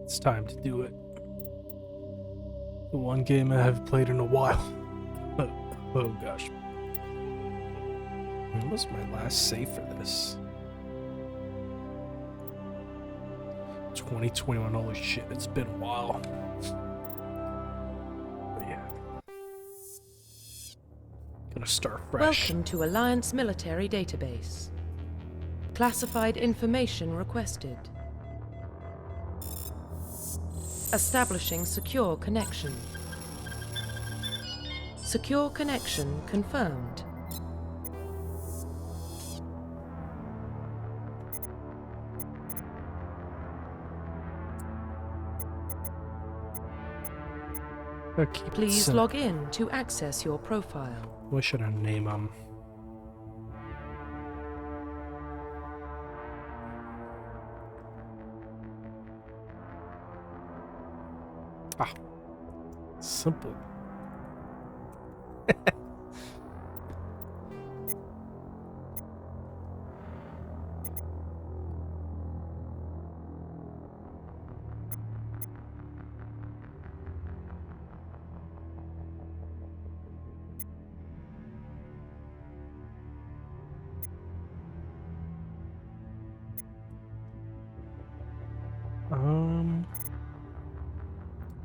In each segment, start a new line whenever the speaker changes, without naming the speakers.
It's time to do it. The one game I haven't played in a while. Oh gosh. When was my last save for this? 2021, holy shit, it's been a while. But yeah. Gonna start fresh.
Welcome to Alliance Military Database. Classified information requested. Establishing secure connection. Secure connection confirmed. Please log in to access your profile.
What should I name them? Simple.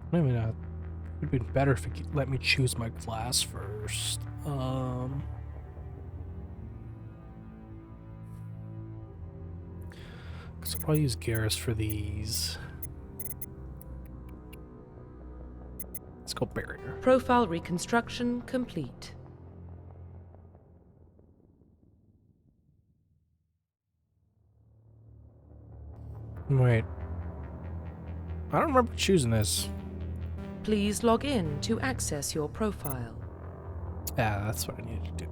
Maybe not. It'd be better if it could let me choose my class first. Because I'll probably use Garrus for these. Let's go barrier.
Profile reconstruction complete.
Wait. I don't remember choosing this.
Please log in to access your profile.
Yeah, that's what I needed to do.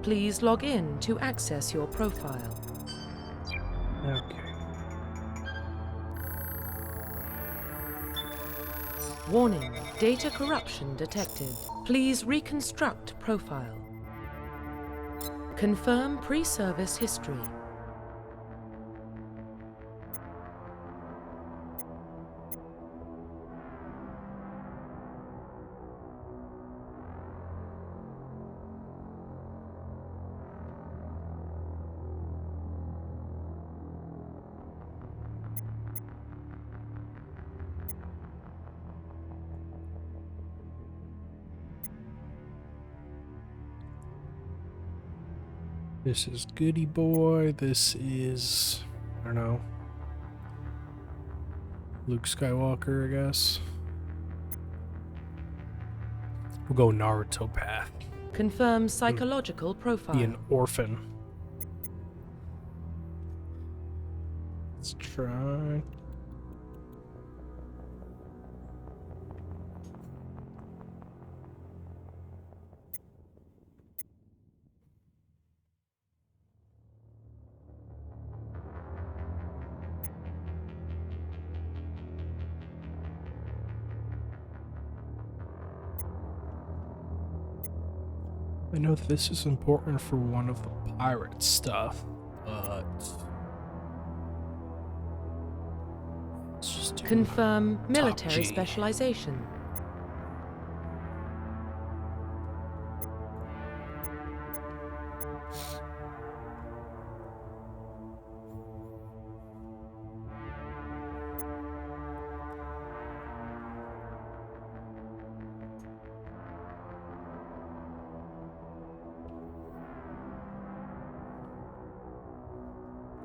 Please log in to access your profile.
Okay.
Warning, data corruption detected. Please reconstruct profile. Confirm pre-service history.
This is Goody Boy. This is, I don't know, Luke Skywalker, I guess. We'll go Naruto path.
Confirm psychological profile.
Be an orphan. Let's try. I know this is important for one of the pirate stuff, but let's just do
Confirm
top
military
G.
specialization.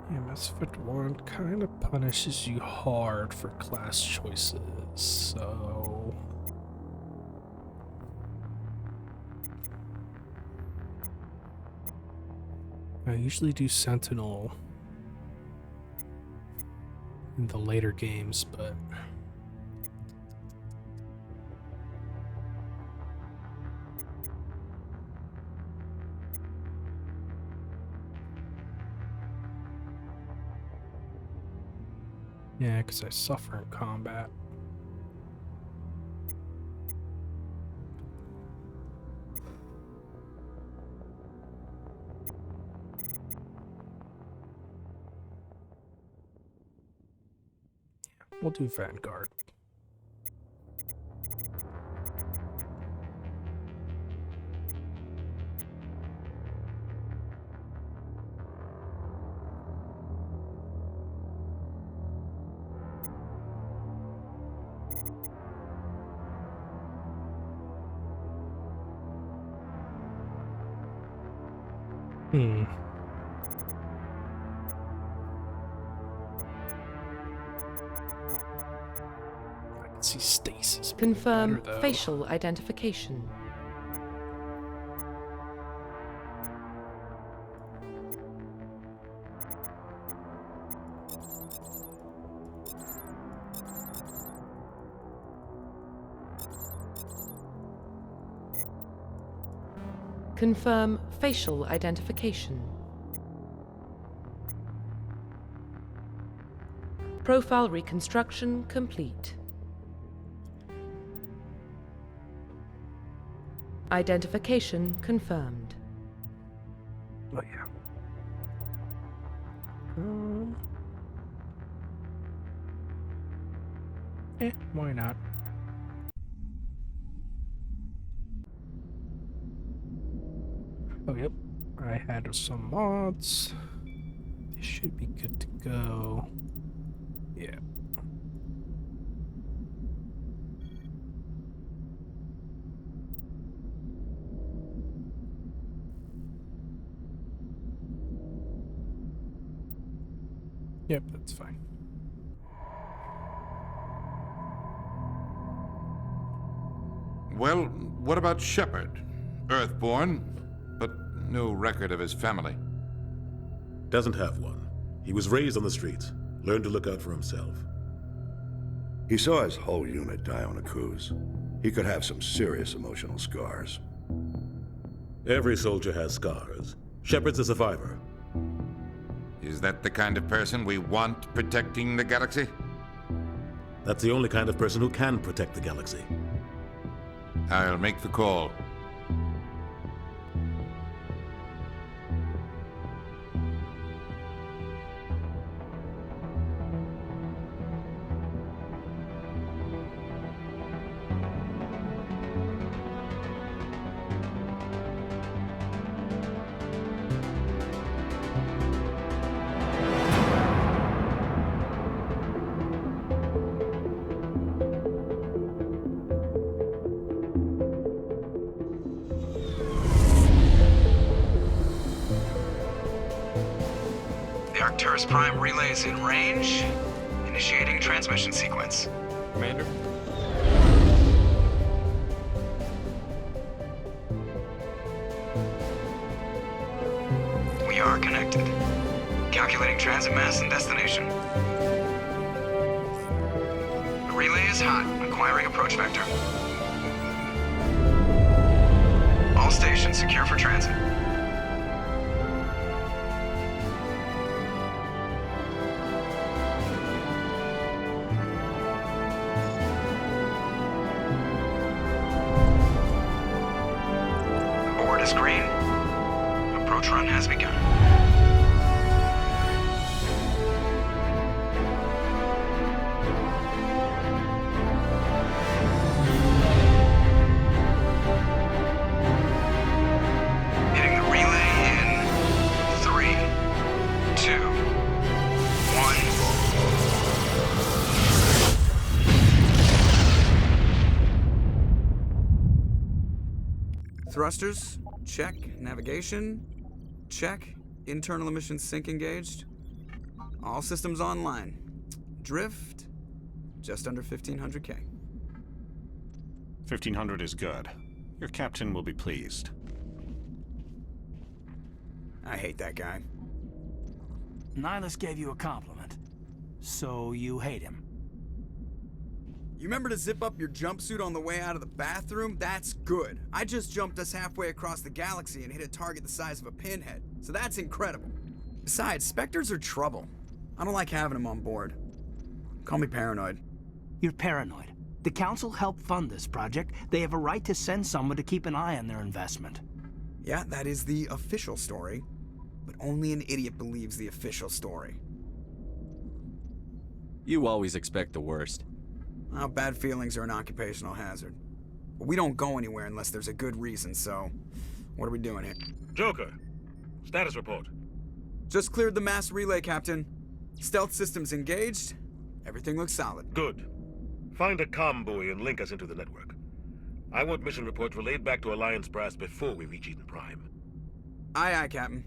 Yeah, Mass Effect 1 kind of punishes you hard for class choices, so... I usually do Sentinel in the later games, but... Yeah, because I suffer in combat. we'll do Vanguard. I can see stasis.
Confirm
better, though.
facial identification. Confirm facial identification. Profile reconstruction complete. Identification confirmed.
Oh, yeah. Why not? Oh, yep. I had some mods. They should be good to go. Yeah. Yep, that's fine.
Well, what about Shepard? Earthborn, but no record of his family.
Doesn't have one. He was raised on the streets, learned to look out for himself.
He saw his whole unit die on a cruise. He could have some serious emotional scars.
Every soldier has scars. Shepard's a survivor.
Is that the kind of person we want protecting the galaxy?
That's the only kind of person who can protect the galaxy.
I'll make the call.
The Arcturus Prime relay is in range. Initiating transmission sequence.
Commander?
We are connected. Calculating transit mass and destination. The relay is hot. Acquiring approach vector. All stations secure for transit. Board is green. Approach run has begun. Hitting the relay in 3, 2, 1.
Thrusters, check. Navigation, check. Internal emissions sync engaged. All systems online. Drift, just under 1500K.
1500 is good. Your captain will be pleased.
I hate that guy.
Nihilus gave you a compliment. So you hate him.
You remember to zip up your jumpsuit on the way out of the bathroom? That's good. I just jumped us halfway across the galaxy and hit a target the size of a pinhead. So that's incredible. Besides, Spectres are trouble. I don't like having them on board. Call me paranoid.
You're paranoid. The Council helped fund this project. They have a right to send someone to keep an eye on their investment.
Yeah, that is the official story. But only an idiot believes the official story.
You always expect the worst.
Well, bad feelings are an occupational hazard. But we don't go anywhere unless there's a good reason, so... What are we doing here?
Joker, status report.
Just cleared the mass relay, Captain. Stealth systems engaged. Everything looks solid.
Good. Find a comm buoy and link us into the network. I want mission reports relayed back to Alliance brass before we reach Eden Prime.
Aye, aye, Captain.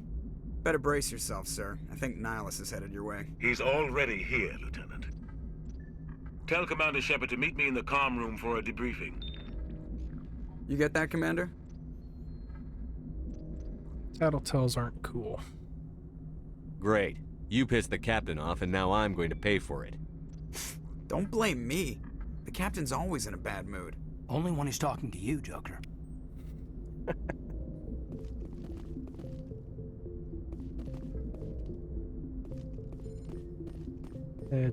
Better brace yourself, sir. I think Nihilus is headed your way.
He's already here, Lieutenant. Tell Commander Shepard to meet me in the comm room for a debriefing.
You get that, Commander?
Tattletales aren't cool.
Great. You pissed the captain off, and now I'm going to pay for it.
Don't blame me. The Captain's always in a bad mood.
Only when he's talking to you, Joker.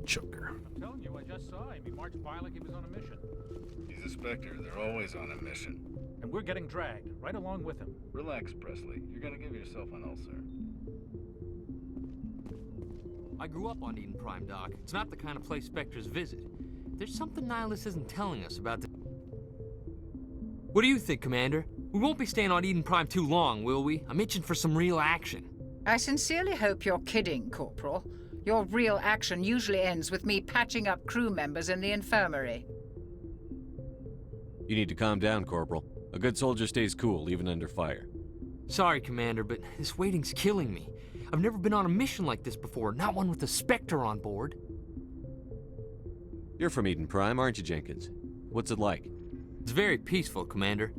Joker.
I'm telling you, I just saw him. He marched by like he was on a mission.
He's a Spectre. They're always on a mission.
And we're getting dragged, right along with him.
Relax, Presley. You're gonna give yourself an ulcer.
I grew up on Eden Prime, Doc. It's not the kind of place Spectres visit. There's something Nihilus isn't telling us about the... What do you think, Commander? We won't be staying on Eden Prime too long, will we? I'm itching for some real action.
I sincerely hope you're kidding, Corporal. Your real action usually ends with me patching up crew members in the infirmary.
You need to calm down, Corporal. A good soldier stays cool, even under fire.
Sorry, Commander, but this waiting's killing me. I've never been on a mission like this before, not one with a Spectre on board.
You're from Eden Prime, aren't you, Jenkins? What's it like?
It's very peaceful, Commander.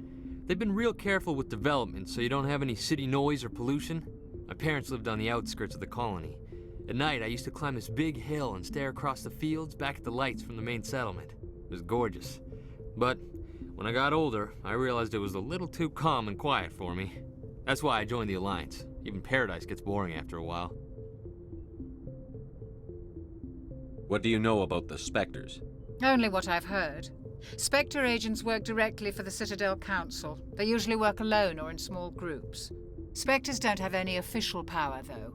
They've been real careful with development, so you don't have any city noise or pollution. My parents lived on the outskirts of the colony. At night, I used to climb this big hill and stare across the fields back at the lights from the main settlement. It was gorgeous. But when I got older, I realized it was a little too calm and quiet for me. That's why I joined the Alliance. Even Paradise gets boring after a while.
What do you know about the Spectres?
Only what I've heard. Spectre agents work directly for the Citadel Council. They usually work alone or in small groups. Spectres don't have any official power, though.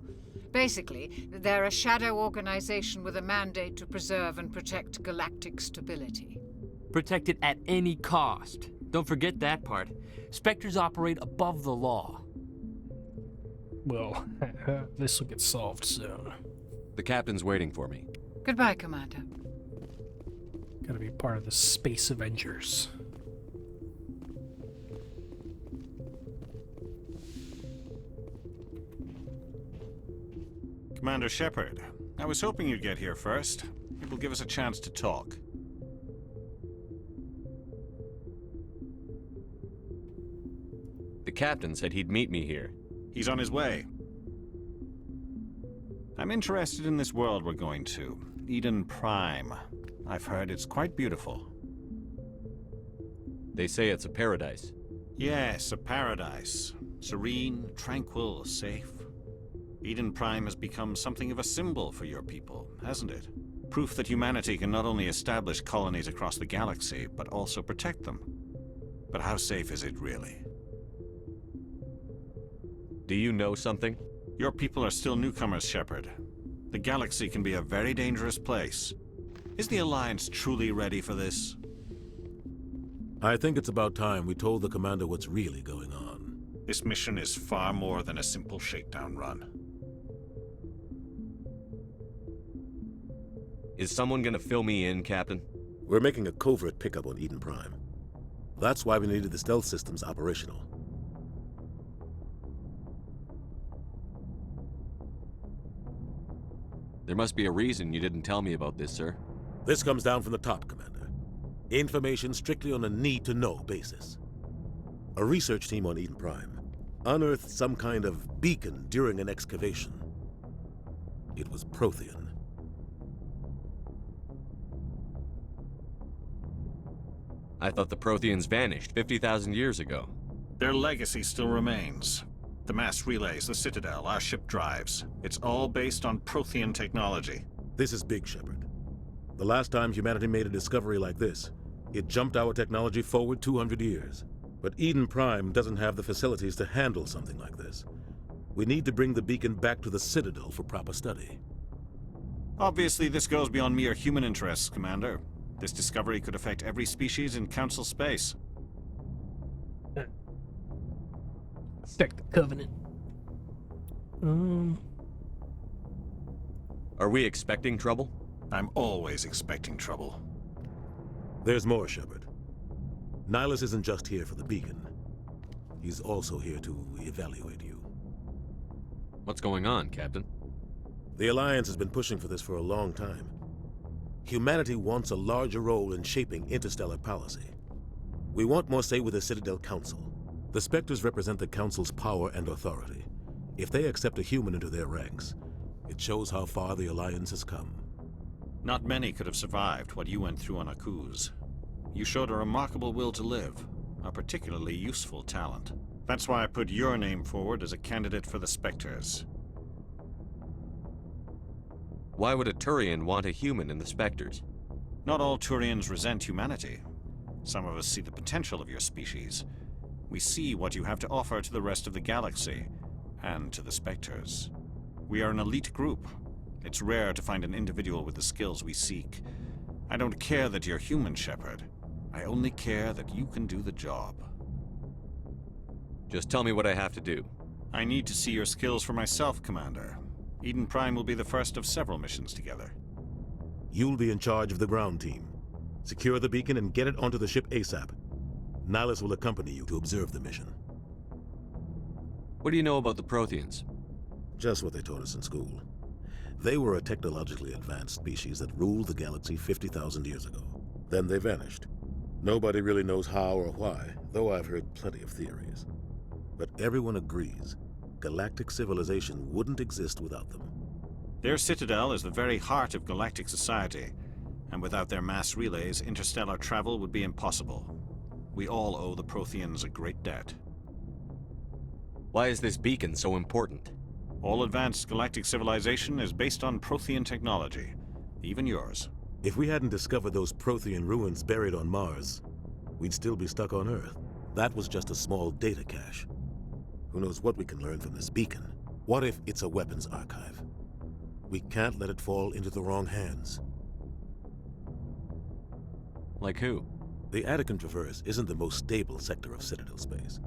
Basically, they're a shadow organization with a mandate to preserve and protect galactic stability.
Protect it at any cost. Don't forget that part. Spectres operate above the law.
Well, this will get solved soon.
The captain's waiting for me.
Goodbye, Commander.
Gotta be part of the Space Avengers.
Commander Shepard, I was hoping you'd get here first. It will give us a chance to talk.
The captain said he'd meet me here.
He's on his way. I'm interested in this world we're going to, Eden Prime. I've heard it's quite beautiful.
They say it's a paradise.
Yes, a paradise. Serene, tranquil, safe. Eden Prime has become something of a symbol for your people, hasn't it? Proof that humanity can not only establish colonies across the galaxy, but also protect them. But how safe is it really?
Do you know something?
Your people are still newcomers, Shepard. The galaxy can be a very dangerous place. Is the Alliance truly ready for this?
I think it's about time we told the Commander what's really going on.
This mission is far more than a simple shakedown run.
Is someone gonna fill me in, Captain?
We're making a covert pickup on Eden Prime. That's why we needed the stealth systems operational.
There must be a reason you didn't tell me about this, sir.
This comes down from the top, Commander. Information strictly on a need-to-know basis. A research team on Eden Prime unearthed some kind of beacon during an excavation. It was Prothean.
I thought the Protheans vanished 50,000 years ago.
Their legacy still remains. The mass relays, the Citadel, our ship drives. It's all based on Prothean technology.
This is big, Shepard. The last time humanity made a discovery like this, it jumped our technology forward 200 years. But Eden Prime doesn't have the facilities to handle something like this. We need to bring the beacon back to the Citadel for proper study.
Obviously, this goes beyond mere human interests, Commander. This discovery could affect every species in Council space.
Affect the Covenant.
Are we expecting trouble?
I'm always expecting trouble.
There's more, Shepard. Nihilus isn't just here for the beacon. He's also here to evaluate you.
What's going on, Captain?
The Alliance has been pushing for this for a long time. Humanity wants a larger role in shaping interstellar policy. We want more say with the Citadel Council. The Spectres represent the Council's power and authority. If they accept a human into their ranks, it shows how far the Alliance has come.
Not many could have survived what you went through on Akuz. You showed a remarkable will to live, a particularly useful talent. That's why I put your name forward as a candidate for the Spectres.
Why would a Turian want a human in the Spectres?
Not all Turians resent humanity. Some of us see the potential of your species. We see what you have to offer to the rest of the galaxy, and to the Spectres. We are an elite group. It's rare to find an individual with the skills we seek. I don't care that you're human, Shepard. I only care that you can do the job.
Just tell me what I have to do.
I need to see your skills for myself, Commander. Eden Prime will be the first of several missions together.
You'll be in charge of the ground team. Secure the beacon and get it onto the ship ASAP. Nihilus will accompany you to observe the mission.
What do you know about the Protheans?
Just what they taught us in school. They were a technologically advanced species that ruled the galaxy 50,000 years ago. Then they vanished. Nobody really knows how or why, though I've heard plenty of theories. But everyone agrees galactic civilization wouldn't exist without them.
Their citadel is the very heart of galactic society, and without their mass relays, interstellar travel would be impossible. We all owe the Protheans a great debt.
Why is this beacon so important?
All advanced galactic civilization is based on Prothean technology, even yours.
If we hadn't discovered those Prothean ruins buried on Mars, we'd still be stuck on Earth. That was just a small data cache. Who knows what we can learn from this beacon? What if it's a weapons archive? We can't let it fall into the wrong hands.
Like who?
The Attican Traverse isn't the most stable sector of Citadel space.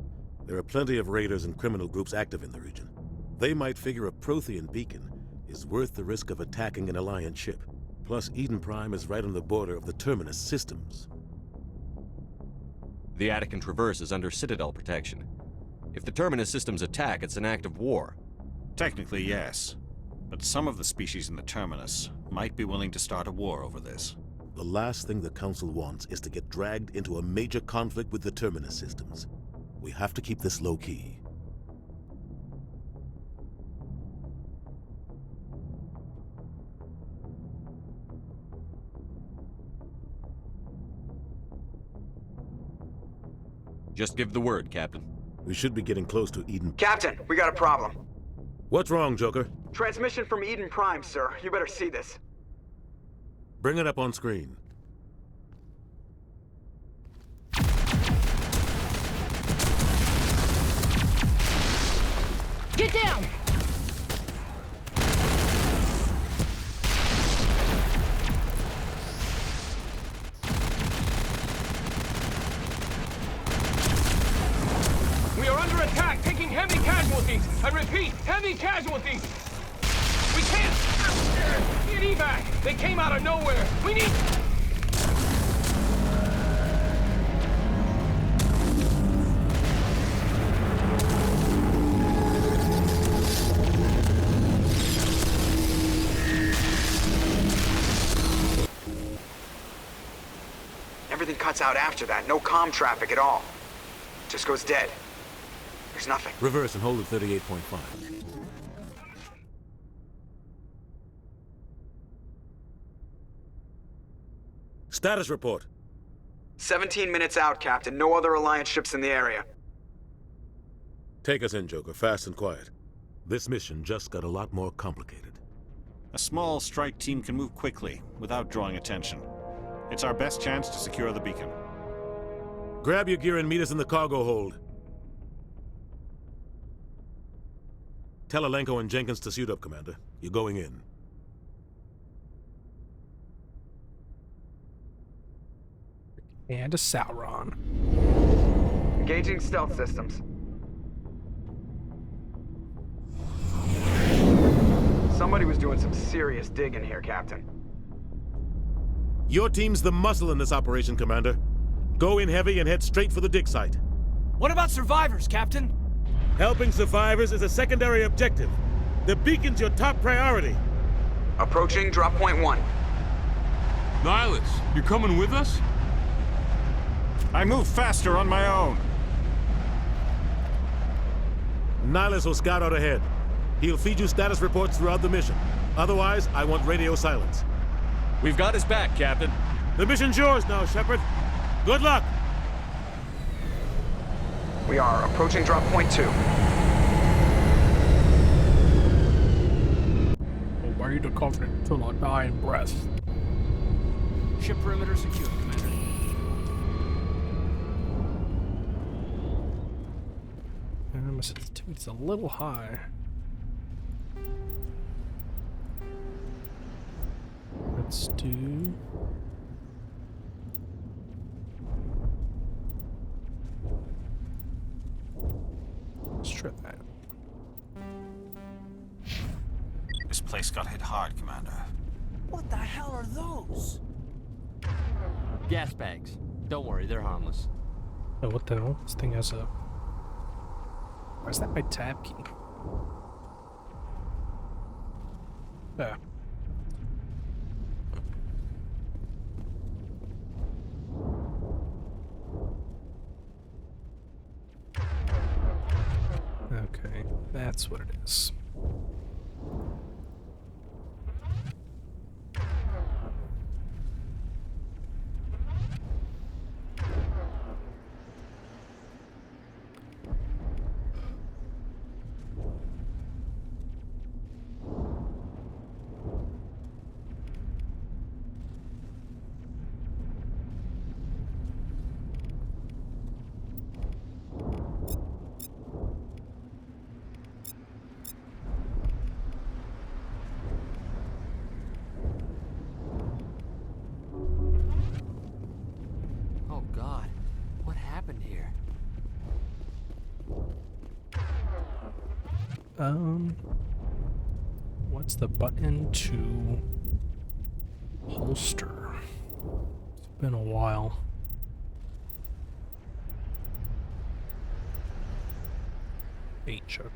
There are plenty of raiders and criminal groups active in the region. They might figure a Prothean beacon is worth the risk of attacking an Alliance ship. Plus, Eden Prime is right on the border of the Terminus systems.
The Attican Traverse is under Citadel protection. If the Terminus systems attack, it's an act of war.
Technically, yes. But some of the species in the Terminus might be willing to start a war over this.
The last thing the Council wants is to get dragged into a major conflict with the Terminus systems. We have to keep this low-key.
Just give the word, Captain.
We should be getting close to Eden.
Captain, we got a problem.
What's wrong, Joker?
Transmission from Eden Prime, sir. You better see this.
Bring it up on screen.
Get down!
We are under attack, taking heavy casualties. I repeat, heavy casualties. We can't get evac. They came out of nowhere. We need...
Everything cuts out after that. No comm traffic at all. Just goes dead. There's nothing.
Reverse and hold at 38.5. Status report.
17 minutes out, Captain. No other Alliance ships in the area.
Take us in, Joker, fast and quiet. This mission just got a lot more complicated.
A small strike team can move quickly, without drawing attention. It's our best chance to secure the beacon.
Grab your gear and meet us in the cargo hold. Tell Alenko and Jenkins to suit up, Commander. You're going in.
And a Sauron.
Engaging stealth systems. Somebody was doing some serious digging here, Captain.
Your team's the muscle in this operation, Commander. Go in heavy and head straight for the dig site.
What about survivors, Captain?
Helping survivors is a secondary objective. The beacon's your top priority.
Approaching drop point 1.
Nihilus, you're coming with us?
I move faster on my own.
Nihilus will scout out ahead. He'll feed you status reports throughout the mission. Otherwise, I want radio silence.
We've got his back, Captain.
The mission's yours now, Shepard. Good luck!
We are approaching drop point 2.
Obey the covenant till our dying breath.
Ship perimeter secure, Commander.
And my sensitivity's a little high. Let's do... Let's try that.
This place got hit hard, Commander.
What the hell are those?
Gas bags. Don't worry, they're harmless.
Oh, what the hell? This thing has a... Where's that my tab key? Yeah. Okay, that's what it is.
Oh God, what happened here?
What's the button to holster? It's been a while. H, okay.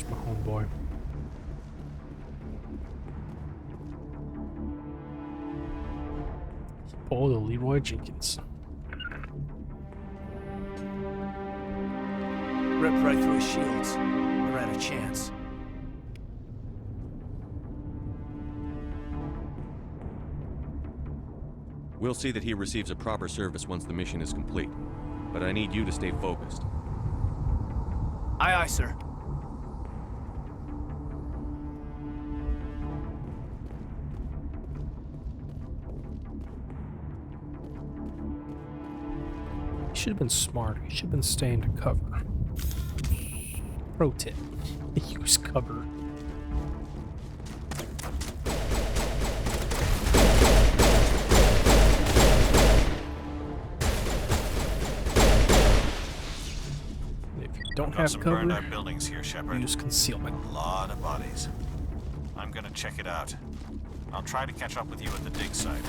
My homeboy. Oh, the Leroy Jenkins.
Ripped right through his shields. Never had a chance.
We'll see that he receives a proper service once the mission is complete. But I need you to stay focused.
Aye, aye, sir.
He should have been smarter. He should have been staying to cover. Pro tip. Use cover. If you don't have
some
cover,
burned out buildings here, Shepard.
use concealment.
A lot of bodies. I'm gonna check it out. I'll try to catch up with you at the dig site.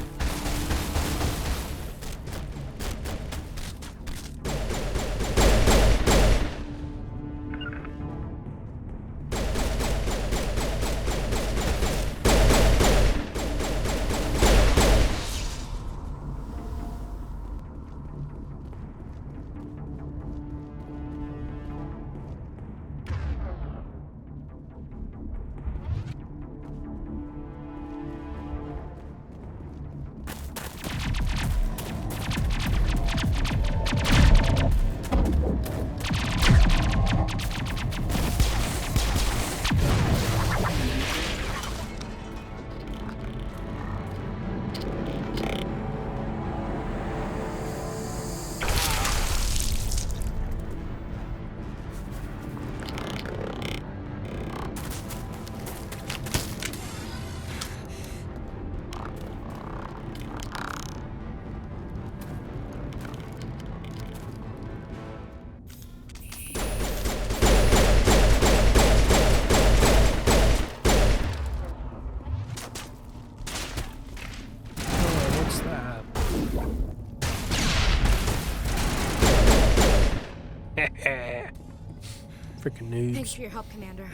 Freaking noobs.
Thanks for your help, Commander.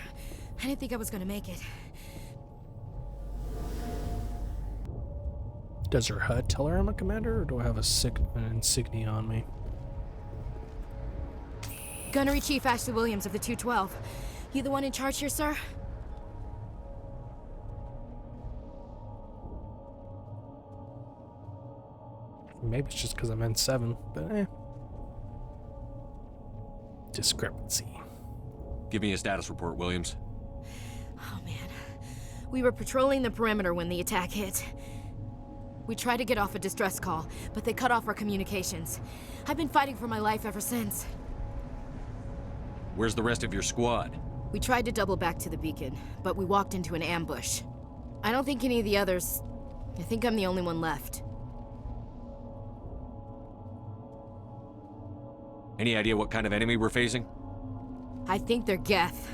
I didn't think I was gonna make it.
Does her HUD tell her I'm a commander, or do I have an insignia on me?
Gunnery Chief Ashley Williams of the 212. You the one in charge here, sir?
Maybe it's just because I'm N7, but eh. Discrepancy.
Give me a status report, Williams.
Oh man. We were patrolling the perimeter when the attack hit. We tried to get off a distress call, but they cut off our communications. I've been fighting for my life ever since.
Where's the rest of your squad?
We tried to double back to the beacon, but we walked into an ambush. I don't think any of the others... I think I'm the only one left.
Any idea what kind of enemy we're facing?
I think they're Geth.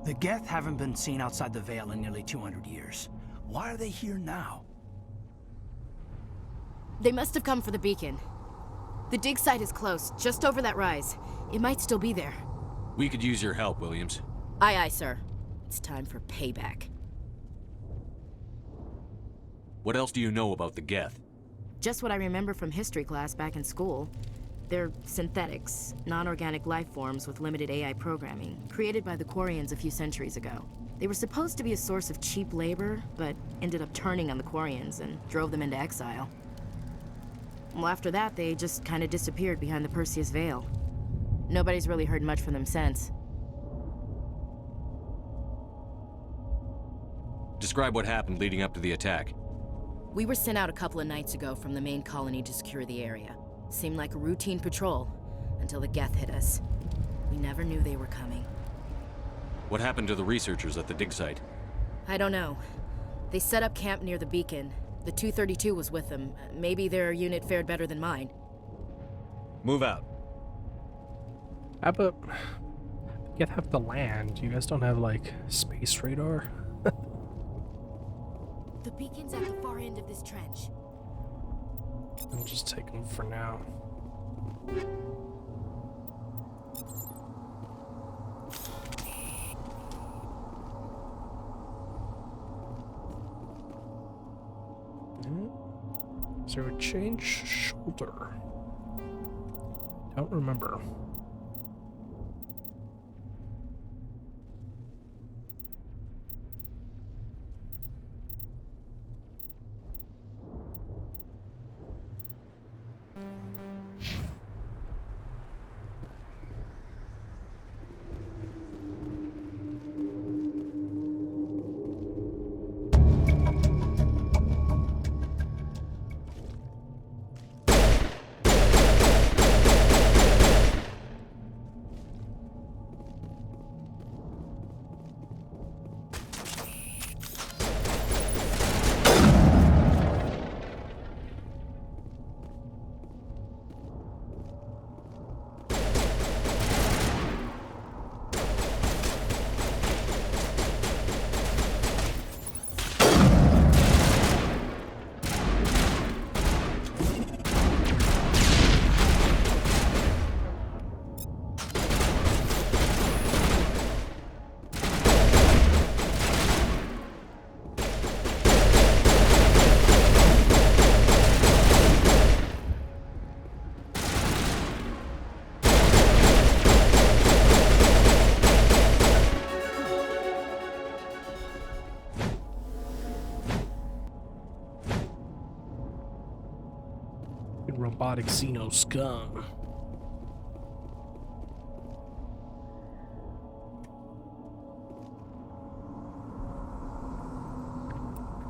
The Geth haven't been seen outside the Veil in nearly 200 years. Why are they here now?
They must have come for the beacon. The dig site is close, just over that rise. It might still be there.
We could use your help, Williams.
Aye, aye, sir. It's time for payback.
What else do you know about the Geth?
Just what I remember from history class back in school. They're synthetics, non-organic life forms with limited AI programming, created by the Quarians a few centuries ago. They were supposed to be a source of cheap labor, but ended up turning on the Quarians and drove them into exile. Well, after that, they just kind of disappeared behind the Perseus Veil. Nobody's really heard much from them since.
Describe what happened leading up to the attack.
We were sent out a couple of nights ago from the main colony to secure the area. Seemed like a routine patrol, until the Geth hit us. We never knew they were coming.
What happened to the researchers at the dig site?
I don't know. They set up camp near the beacon. The 232 was with them. Maybe their unit fared better than mine.
Move out.
How about... You have the land. You guys don't have, like, space radar?
The beacon's at the far end of this trench.
I'll just take them for now. Is there a change shoulder? Don't remember. Robotic Xeno scum.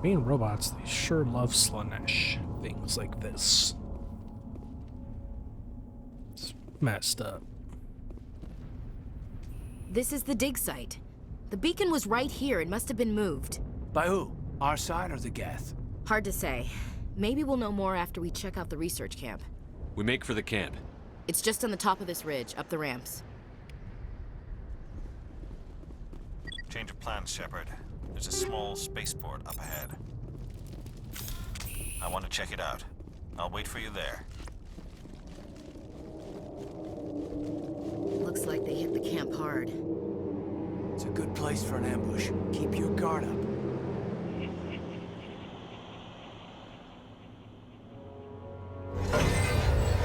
Being robots, they sure love Slanesh. Things like this. It's messed up.
This is the dig site. The beacon was right here. It must have been moved.
By who? Our side or the Geth?
Hard to say. Maybe we'll know more after we check out the research camp.
We make for the camp.
It's just on the top of this ridge, up the ramps.
Change of plans, Shepard. There's a small spaceport up ahead. I want to check it out. I'll wait for you there.
Looks like they hit the camp hard.
It's a good place for an ambush. Keep your guard up.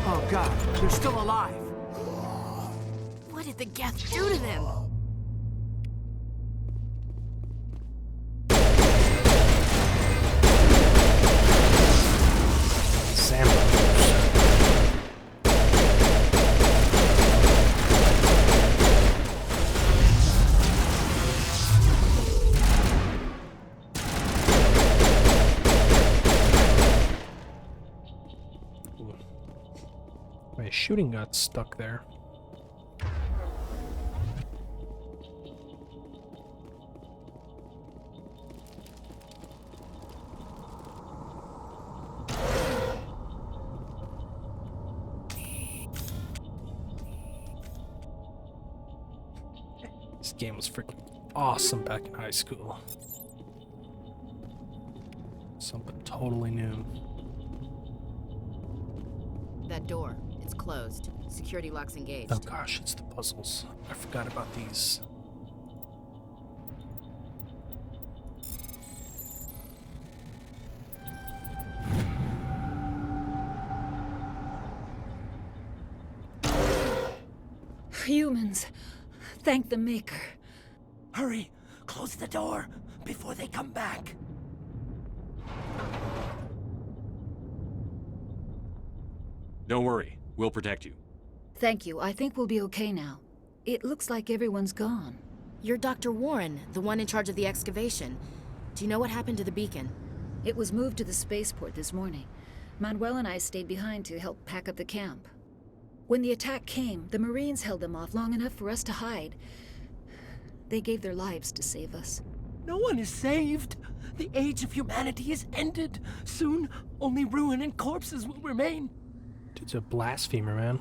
Oh God, they're still alive.
What did the Geth do to them?
My shooting got stuck there. This game was freaking awesome back in high school. Something totally new.
That door, it's closed. Security lock's engaged.
Oh gosh, it's the puzzles. I forgot about these.
Humans. Thank the Maker.
Hurry! Close the door before they come back.
Don't worry, we'll protect you.
Thank you. I think we'll be okay now. It looks like everyone's gone.
You're Dr. Warren, the one in charge of the excavation. Do you know what happened to the beacon?
It was moved to the spaceport this morning. Manuel and I stayed behind to help pack up the camp. When the attack came, the Marines held them off long enough for us to hide. They gave their lives to save us.
No one is saved. The age of humanity is ended. Soon, only ruin and corpses will remain.
Dude's a blasphemer, man.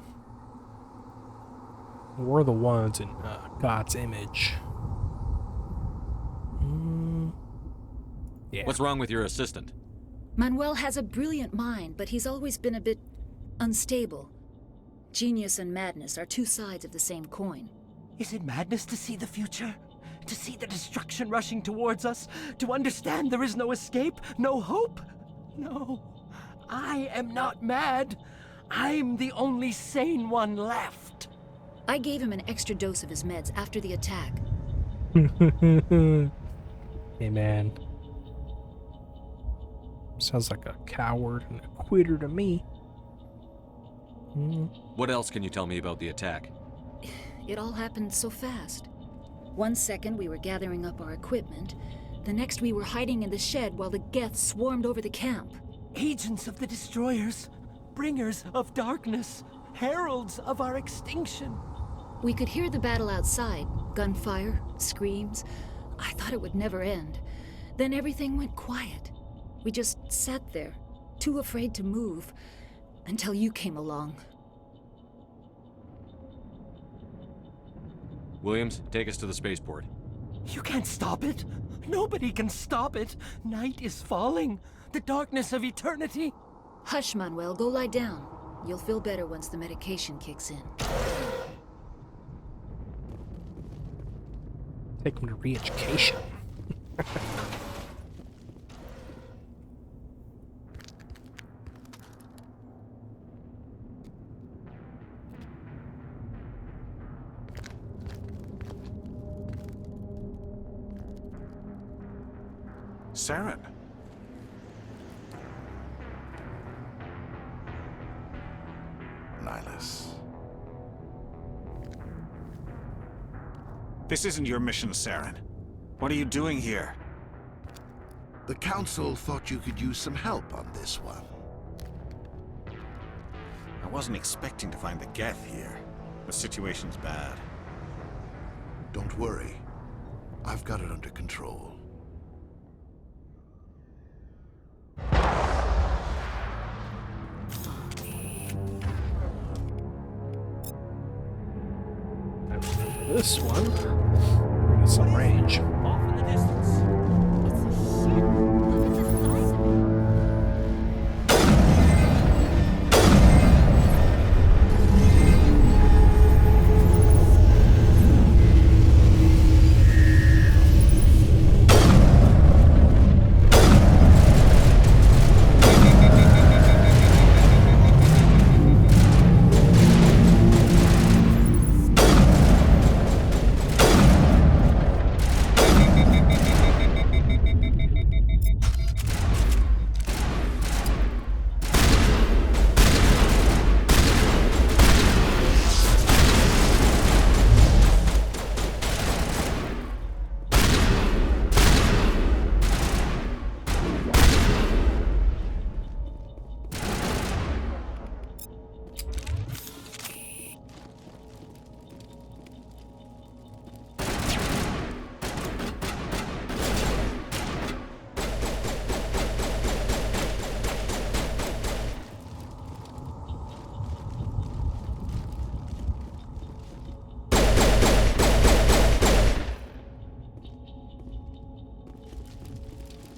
We're the ones in God's image. Yeah.
What's wrong with your assistant?
Manuel has a brilliant mind, but he's always been a bit unstable. Genius and madness are two sides of the same coin.
Is it madness to see the future? To see the destruction rushing towards us? To understand there is no escape? No hope? No. I am not mad. I'm the only sane one left.
I gave him an extra dose of his meds after the attack.
Hey, man. Sounds like a coward and a quitter to me.
What else can you tell me about the attack?
It all happened so fast. 1 second we were gathering up our equipment. The next we were hiding in the shed while the Geth swarmed over the camp.
Agents of the destroyers. Bringers of darkness. Heralds of our extinction.
We could hear the battle outside. Gunfire, screams. I thought it would never end. Then everything went quiet. We just sat there, too afraid to move, until you came along.
Williams, take us to the spaceport.
You can't stop it. Nobody can stop it. Night is falling. The darkness of eternity.
Hush, Manuel. Go lie down. You'll feel better once the medication kicks in.
Take him to re-education.
Saren. Nihilus. This isn't your mission, Saren. What are you doing here?
The Council thought you could use some help on this one.
I wasn't expecting to find the Geth here. The situation's bad.
Don't worry. I've got it under control.
This one, we're at some range.
Off in the distance.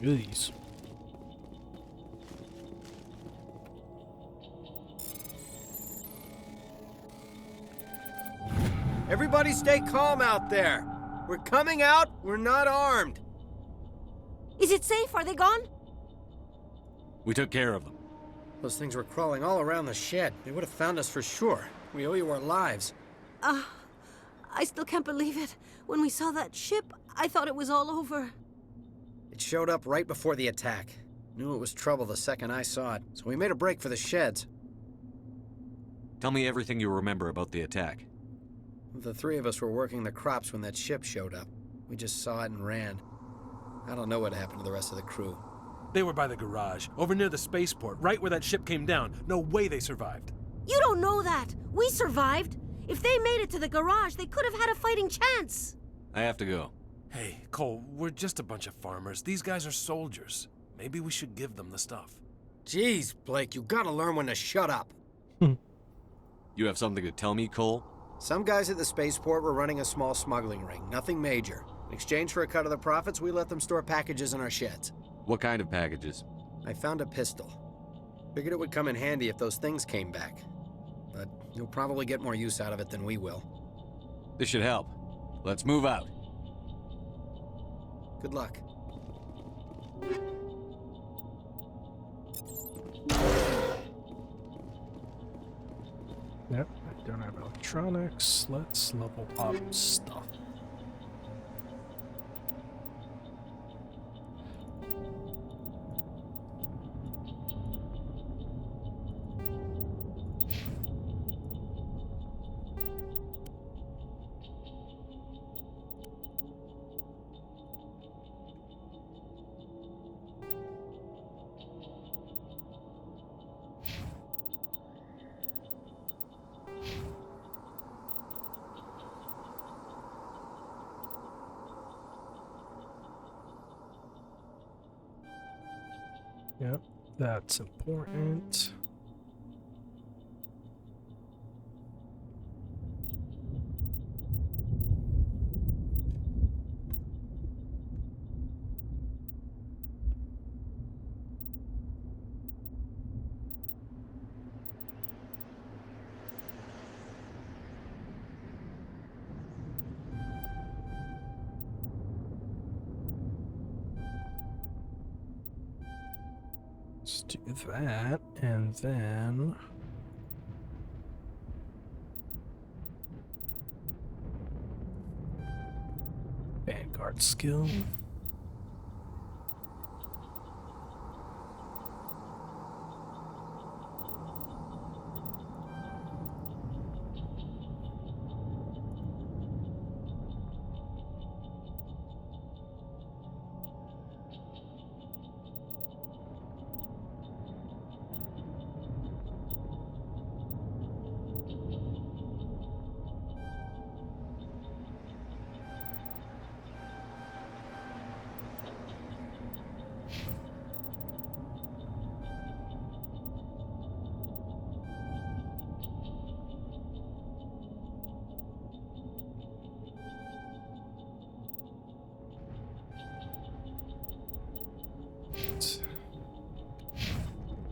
Jeez.
Everybody stay calm out there. We're coming out, we're not armed.
Is it safe? Are they gone?
We took care of them.
Those things were crawling all around the shed. They would have found us for sure. We owe you our lives.
I still can't believe it. When we saw that ship, I thought it was all over.
It showed up right before the attack. Knew it was trouble the second I saw it, so we made a break for the sheds.
Tell me everything you remember about the attack.
The three of us were working the crops when that ship showed up. We just saw it and ran. I don't know what happened to the rest of the crew.
They were by the garage, over near the spaceport, right where that ship came down. No way they survived.
You don't know that. We survived. If they made it to the garage, they could have had a fighting chance.
I have to go.
Hey, Cole, we're just a bunch of farmers. These guys are soldiers. Maybe we should give them the stuff.
Jeez, Blake, you gotta learn when to shut up.
You have something to tell me, Cole?
Some guys at the spaceport were running a small smuggling ring, nothing major. In exchange for a cut of the profits, we let them store packages in our sheds.
What kind of packages?
I found a pistol. Figured it would come in handy if those things came back. But you'll probably get more use out of it than we will.
This should help. Let's move out.
Good luck.
Yep, I don't have electronics. Let's level up stuff. Yep, that's important. Let's do that, and then Vanguard skill.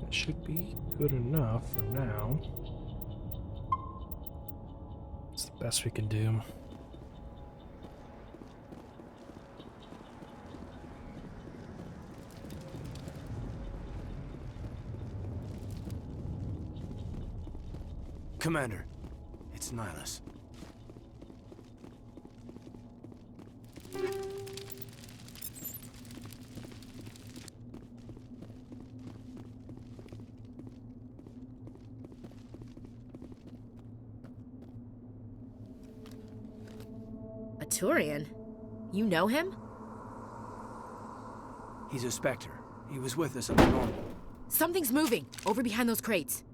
That should be good enough for now. It's the best we can do.
Commander, it's Nihilus.
A Turian? You know him?
He's a Spectre. He was with us on the normal.
Something's moving, over behind those crates.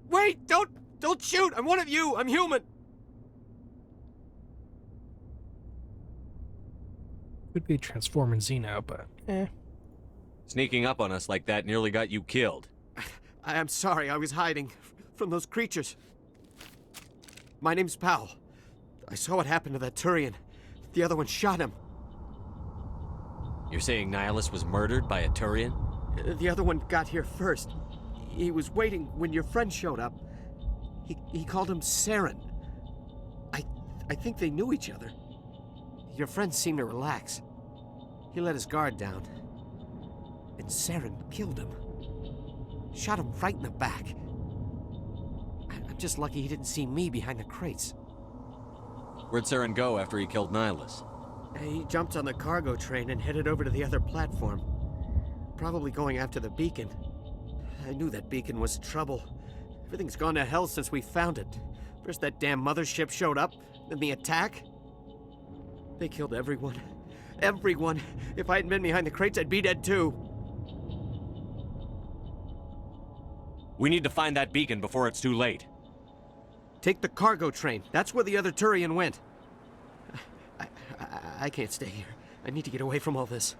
Wait! Don't shoot! I'm one of you! I'm human!
Could be transforming Xeno, but
Sneaking up on us like that nearly got you killed.
I'm sorry, I was hiding from those creatures. My name's Powell. I saw what happened to that Turian. The other one shot him.
You're saying Nihilus was murdered by a Turian?
The other one got here first. He was waiting when your friend showed up. He called him Saren. I think they knew each other. Your friend seemed to relax. He let his guard down. And Saren killed him. Shot him right in the back. I'm just lucky he didn't see me behind the crates.
Where'd Saren go after he killed Nihilus?
He jumped on the cargo train and headed over to the other platform. Probably going after the beacon. I knew that beacon was trouble. Everything's gone to hell since we found it. First that damn mothership showed up, then the attack. They killed everyone. Everyone. If I hadn't been behind the crates, I'd be dead too.
We need to find that beacon before it's too late.
Take the cargo train. That's where the other Turian went. I can't stay here. I need to get away from all this.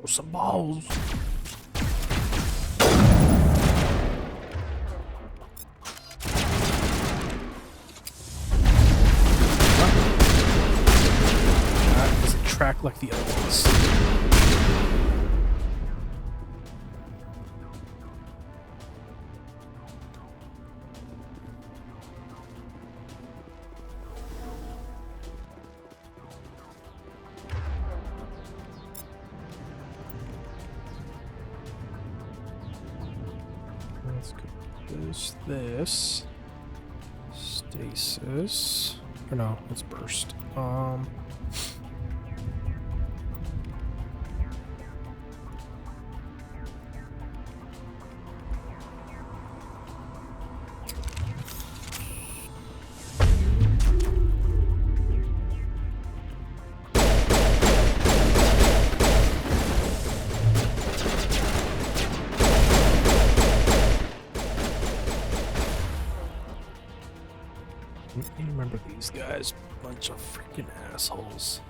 Some balls. That doesn't track like the other ones. Let's go this. Stasis. Or no, it's burst. I remember these guys, bunch of freaking assholes.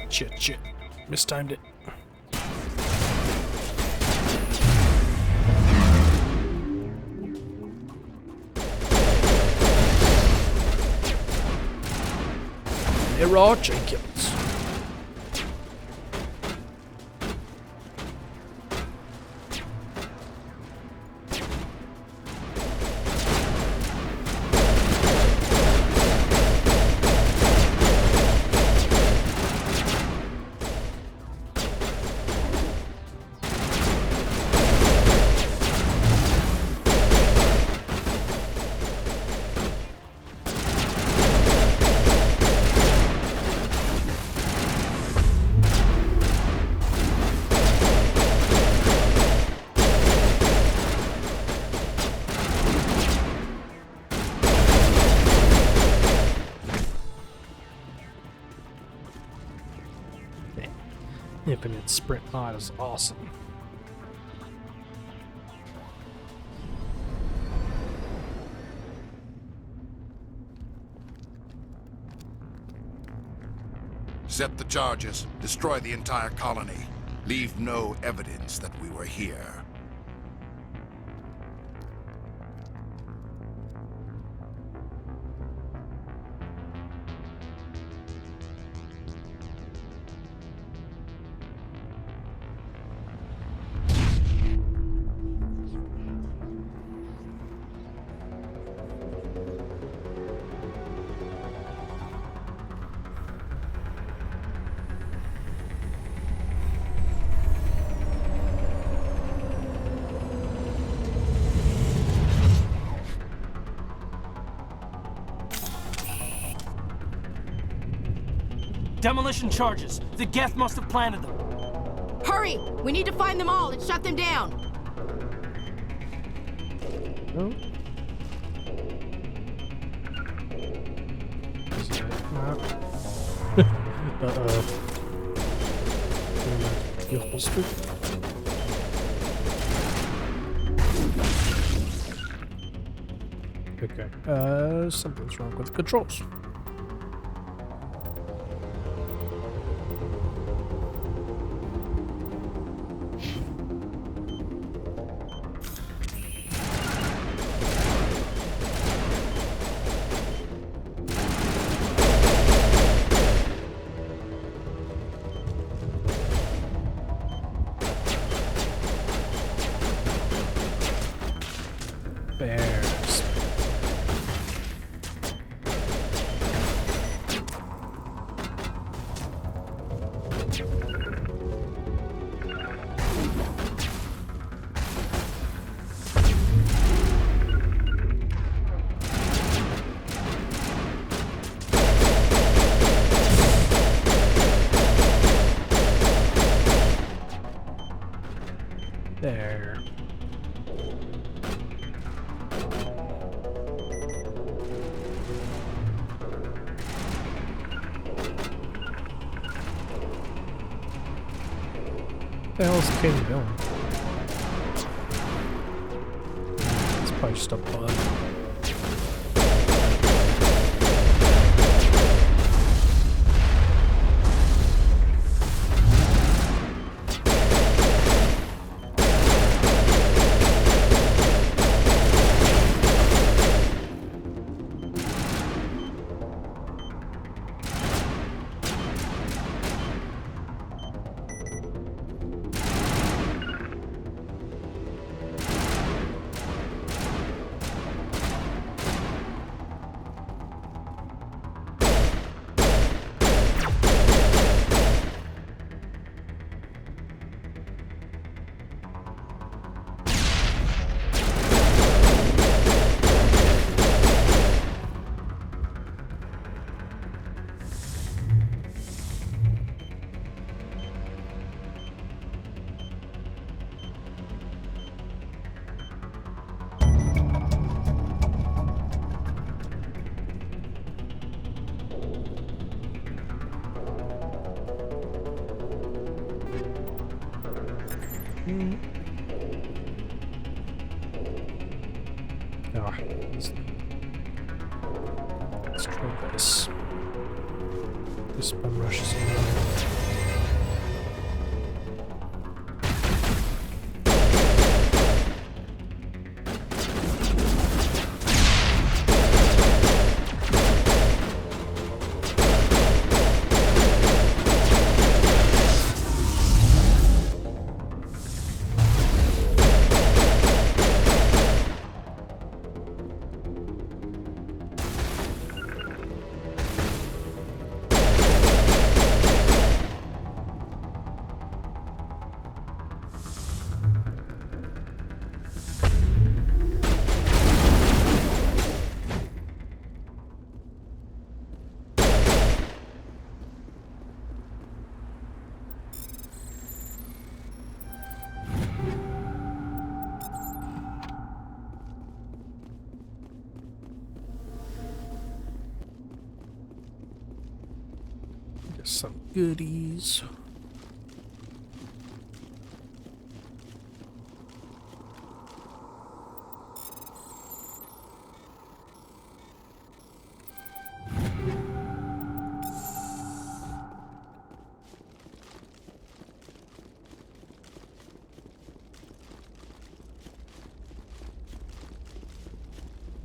Shit. Mistimed it. Raw Jenkins. Infinite sprint mod is awesome.
Set the charges. Destroy the entire colony. Leave no evidence that we were here.
Demolition charges. The Geth must have planted them.
Hurry! We need to find them all and shut them down.
No. Is it not? Uh-oh. You holstered? Okay. Something's wrong with the controls. Bears. There. What the hell is the kid doing? It's probably just a bug. Oh, let's try this. This bum rushes in. Some goodies.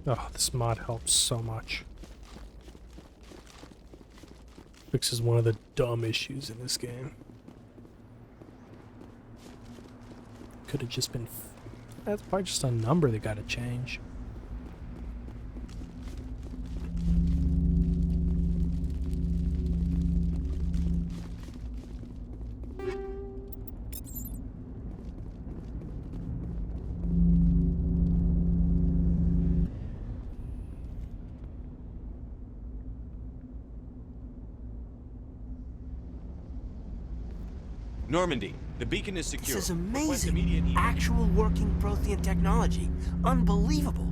Oh, this mod helps so much. Fixes one of the dumb issues in this game. Could have just been... That's probably just a number they gotta change.
Normandy, the beacon is secure.
This is amazing. Actual working Prothean technology. Unbelievable.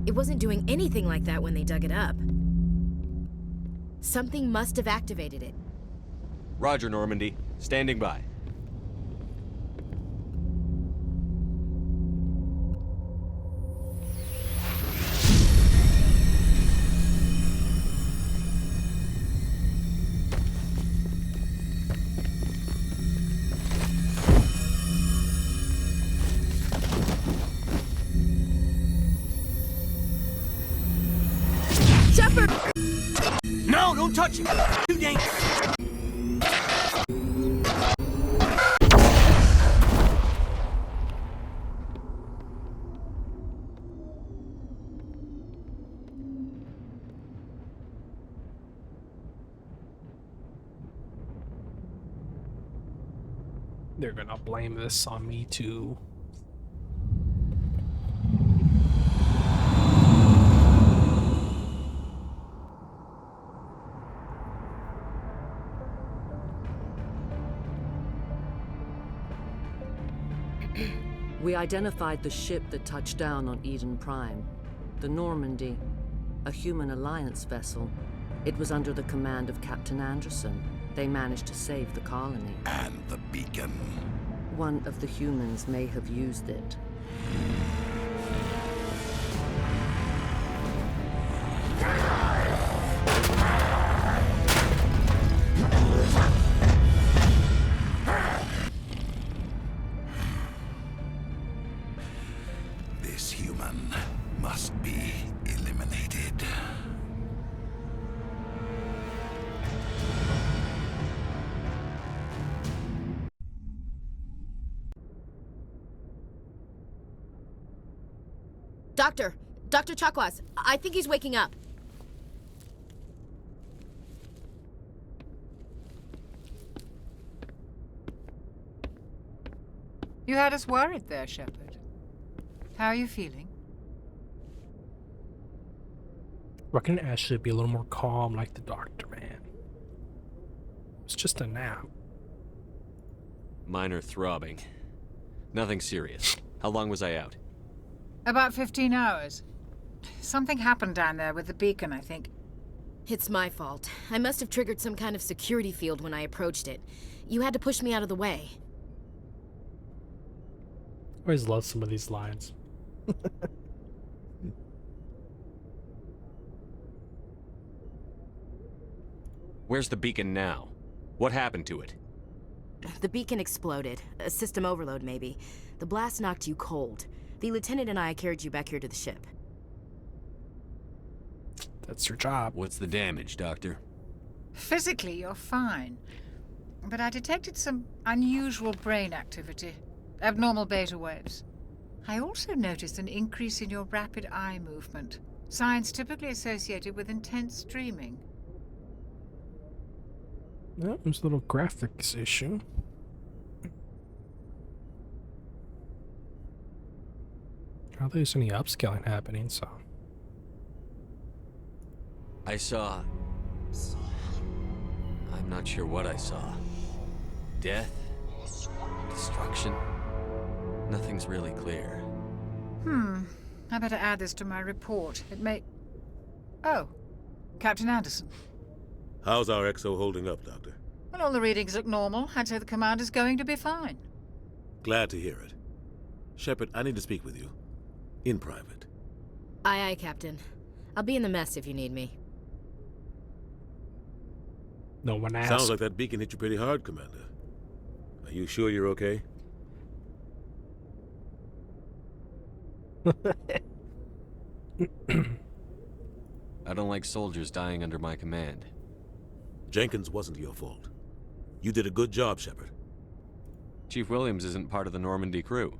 It wasn't doing anything like that when they dug it up. Something must have activated it.
Roger, Normandy. Standing by.
Shepard! No, don't touch him! Too dangerous!
They're gonna blame this on me too.
We identified the ship that touched down on Eden Prime. The Normandy, a human alliance vessel. It was under the command of Captain Anderson. They managed to save the colony.
And the beacon.
One of the humans may have used it.
This human must be eliminated.
Dr. Chakwas, I think he's waking up.
You had us worried there, Shepard. How are you feeling?
Reckon Ash should be a little more calm like the doctor, man. It's just a nap.
Minor throbbing. Nothing serious. How long was I out?
About 15 hours. Something happened down there with the beacon, I think.
It's my fault. I must have triggered some kind of security field when I approached it. You had to push me out of the way.
I always love some of these lines.
Where's the beacon now? What happened to it?
The beacon exploded. A system overload, maybe. The blast knocked you cold. The lieutenant and I carried you back here to the ship.
That's your job.
What's the damage, Doctor?
Physically, you're fine. But I detected some unusual brain activity. Abnormal beta waves. I also noticed an increase in your rapid eye movement. Signs typically associated with intense dreaming.
Oh, there's a little graphics issue. I don't think there's any upscaling happening, so.
I saw... I'm not sure what I saw. Death? Destruction? Nothing's really clear.
I better add this to my report. It may... Oh, Captain Anderson.
How's our XO holding up, Doctor?
Well, all the readings look normal. I'd say the commander's going to be fine.
Glad to hear it. Shepard, I need to speak with you. In private.
Aye, Captain. I'll be in the mess if you need me.
No one asked.
Sounds like that beacon hit you pretty hard, Commander. Are you sure you're okay?
I don't like soldiers dying under my command.
Jenkins wasn't your fault. You did a good job, Shepard.
Chief Williams isn't part of the Normandy crew.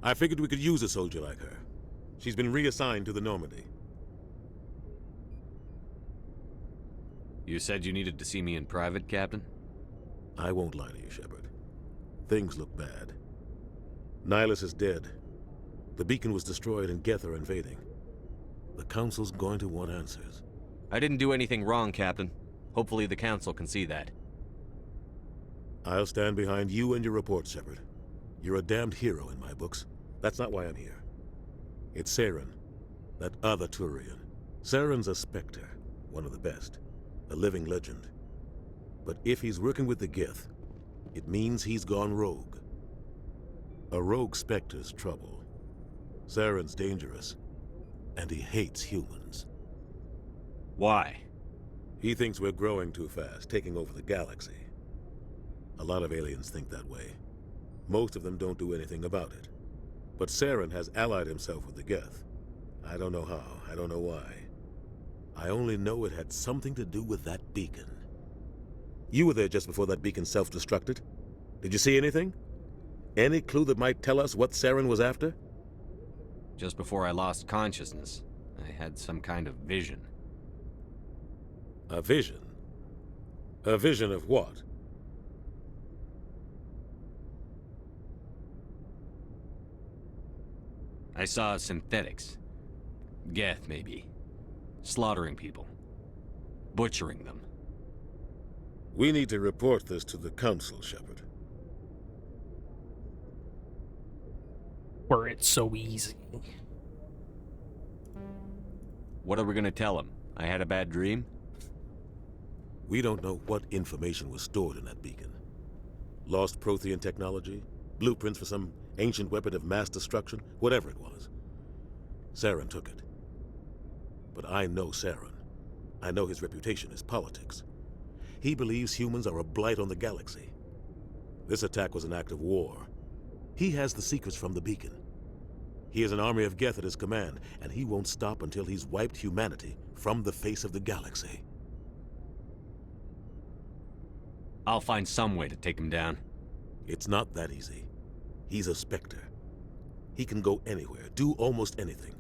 I figured we could use a soldier like her. She's been reassigned to the Normandy.
You said you needed to see me in private, Captain?
I won't lie to you, Shepard. Things look bad. Nihilus is dead. The beacon was destroyed and Geth are invading. The Council's going to want answers.
I didn't do anything wrong, Captain. Hopefully the Council can see that.
I'll stand behind you and your report, Shepard. You're a damned hero in my books. That's not why I'm here. It's Saren, that other Turian. Saren's a Spectre, one of the best. A living legend. But if he's working with the Geth, it means he's gone rogue. A rogue Spectre's trouble. Saren's dangerous, and he hates humans.
Why?
He thinks we're growing too fast, taking over the galaxy. A lot of aliens think that way. Most of them don't do anything about it. But Saren has allied himself with the Geth. I don't know how, I don't know why. I only know it had something to do with that beacon. You were there just before that beacon self-destructed. Did you see anything? Any clue that might tell us what Saren was after?
Just before I lost consciousness, I had some kind of vision.
A vision? A vision of what?
I saw synthetics. Geth, maybe. Slaughtering people. Butchering them.
We need to report this to the Council, Shepard.
Were it so easy.
What are we gonna tell him? I had a bad dream?
We don't know what information was stored in that beacon. Lost Prothean technology? Blueprints for some ancient weapon of mass destruction? Whatever it was. Saren took it. But I know Saren. I know his reputation is politics. He believes humans are a blight on the galaxy. This attack was an act of war. He has the secrets from the beacon. He has an army of Geth at his command, and he won't stop until he's wiped humanity from the face of the galaxy.
I'll find some way to take him down.
It's not that easy. He's a Spectre. He can go anywhere, do almost anything.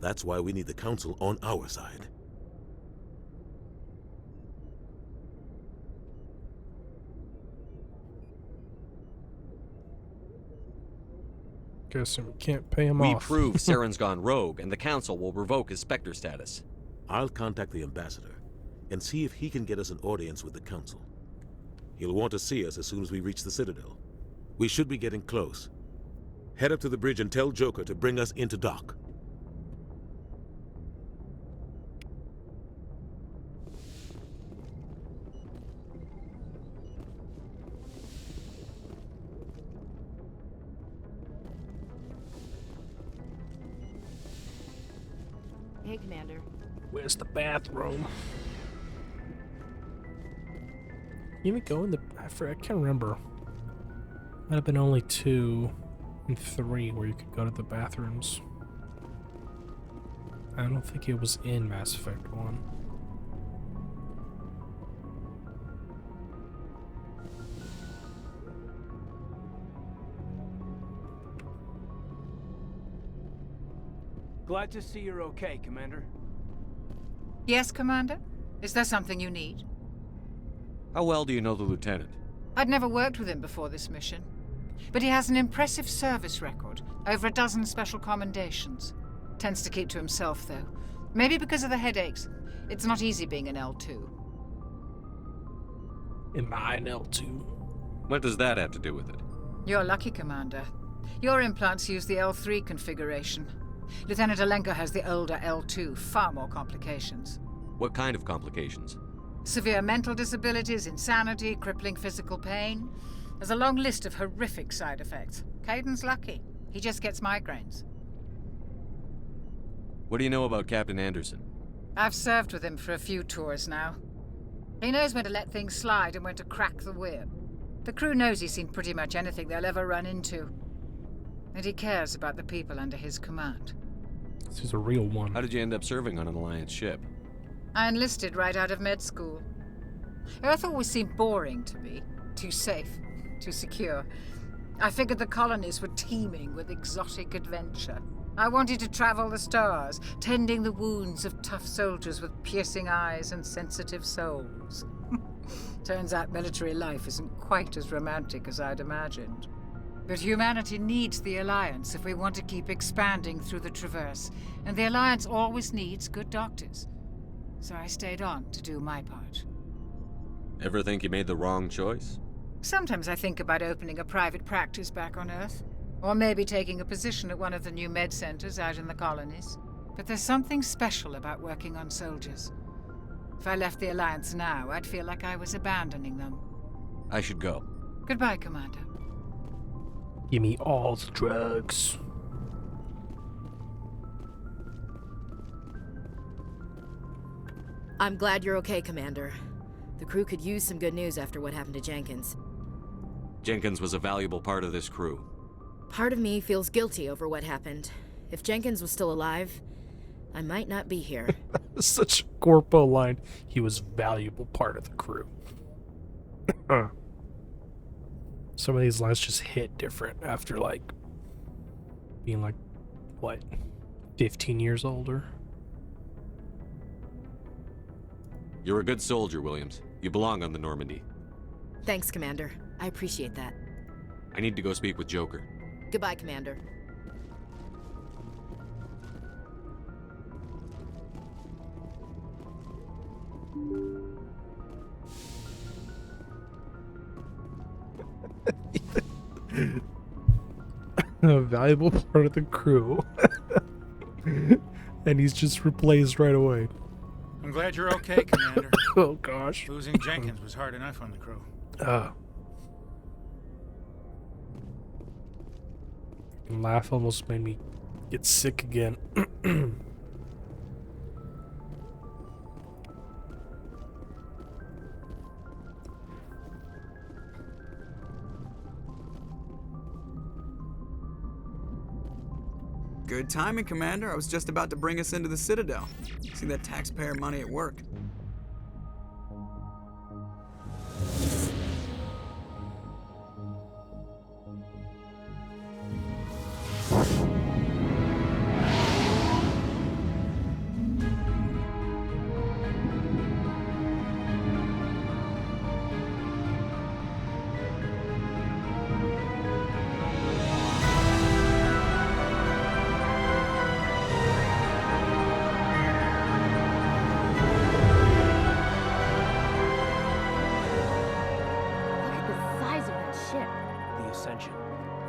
That's why we need the Council on our side.
Guess we can't pay him
We
off.
prove Saren's gone rogue, and the Council will revoke his Spectre status.
I'll contact the Ambassador and see if he can get us an audience with the Council. He'll want to see us as soon as we reach the Citadel. We should be getting close. Head up to the bridge and tell Joker to bring us into dock.
Hey, Commander.
Where's the bathroom? You even go in the... I can't remember. Might have been only 2 and 3 where you could go to the bathrooms. I don't think it was in Mass Effect 1.
Glad to see you're okay, Commander.
Yes, Commander? Is there something you need?
How well do you know the Lieutenant?
I'd never worked with him before this mission. But he has an impressive service record, over a dozen special commendations. Tends to keep to himself, though. Maybe because of the headaches. It's not easy being an L2.
Am I an L2?
What does that have to do with it?
You're lucky, Commander. Your implants use the L3 configuration. Lieutenant Alenka has the older L2, far more complications.
What kind of complications?
Severe mental disabilities, insanity, crippling physical pain. There's a long list of horrific side effects. Caden's lucky. He just gets migraines.
What do you know about Captain Anderson?
I've served with him for a few tours now. He knows when to let things slide and when to crack the whip. The crew knows he's seen pretty much anything they'll ever run into. And he cares about the people under his command.
This is a real one.
How did you end up serving on an Alliance ship?
I enlisted right out of med school. Earth always seemed boring to me. Too safe, too secure. I figured the colonies were teeming with exotic adventure. I wanted to travel the stars, tending the wounds of tough soldiers with piercing eyes and sensitive souls. Turns out military life isn't quite as romantic as I'd imagined. But humanity needs the Alliance if we want to keep expanding through the Traverse, and the Alliance always needs good doctors. So I stayed on to do my part.
Ever think you made the wrong choice?
Sometimes I think about opening a private practice back on Earth, or maybe taking a position at one of the new med centers out in the colonies. But there's something special about working on soldiers. If I left the Alliance now, I'd feel like I was abandoning them.
I should go.
Goodbye, Commander.
Give me all the drugs.
I'm glad you're okay, Commander. The crew could use some good news after what happened to Jenkins.
Jenkins was a valuable part of this crew.
Part of me feels guilty over what happened. If Jenkins was still alive, I might not be here.
Such a corpo line. He was a valuable part of the crew. Some of these lines just hit different after, like, being like, what, 15 years older?
You're a good soldier, Williams. You belong on the Normandy.
Thanks, Commander. I appreciate that.
I need to go speak with Joker.
Goodbye, Commander.
A valuable part of the crew. And he's just replaced right away.
I'm glad you're okay, Commander.
Oh, gosh.
Losing Jenkins was hard enough on the crew.
Laugh almost made me get sick again.
Good timing, Commander. I was just about to bring us into the Citadel. See that taxpayer money at work.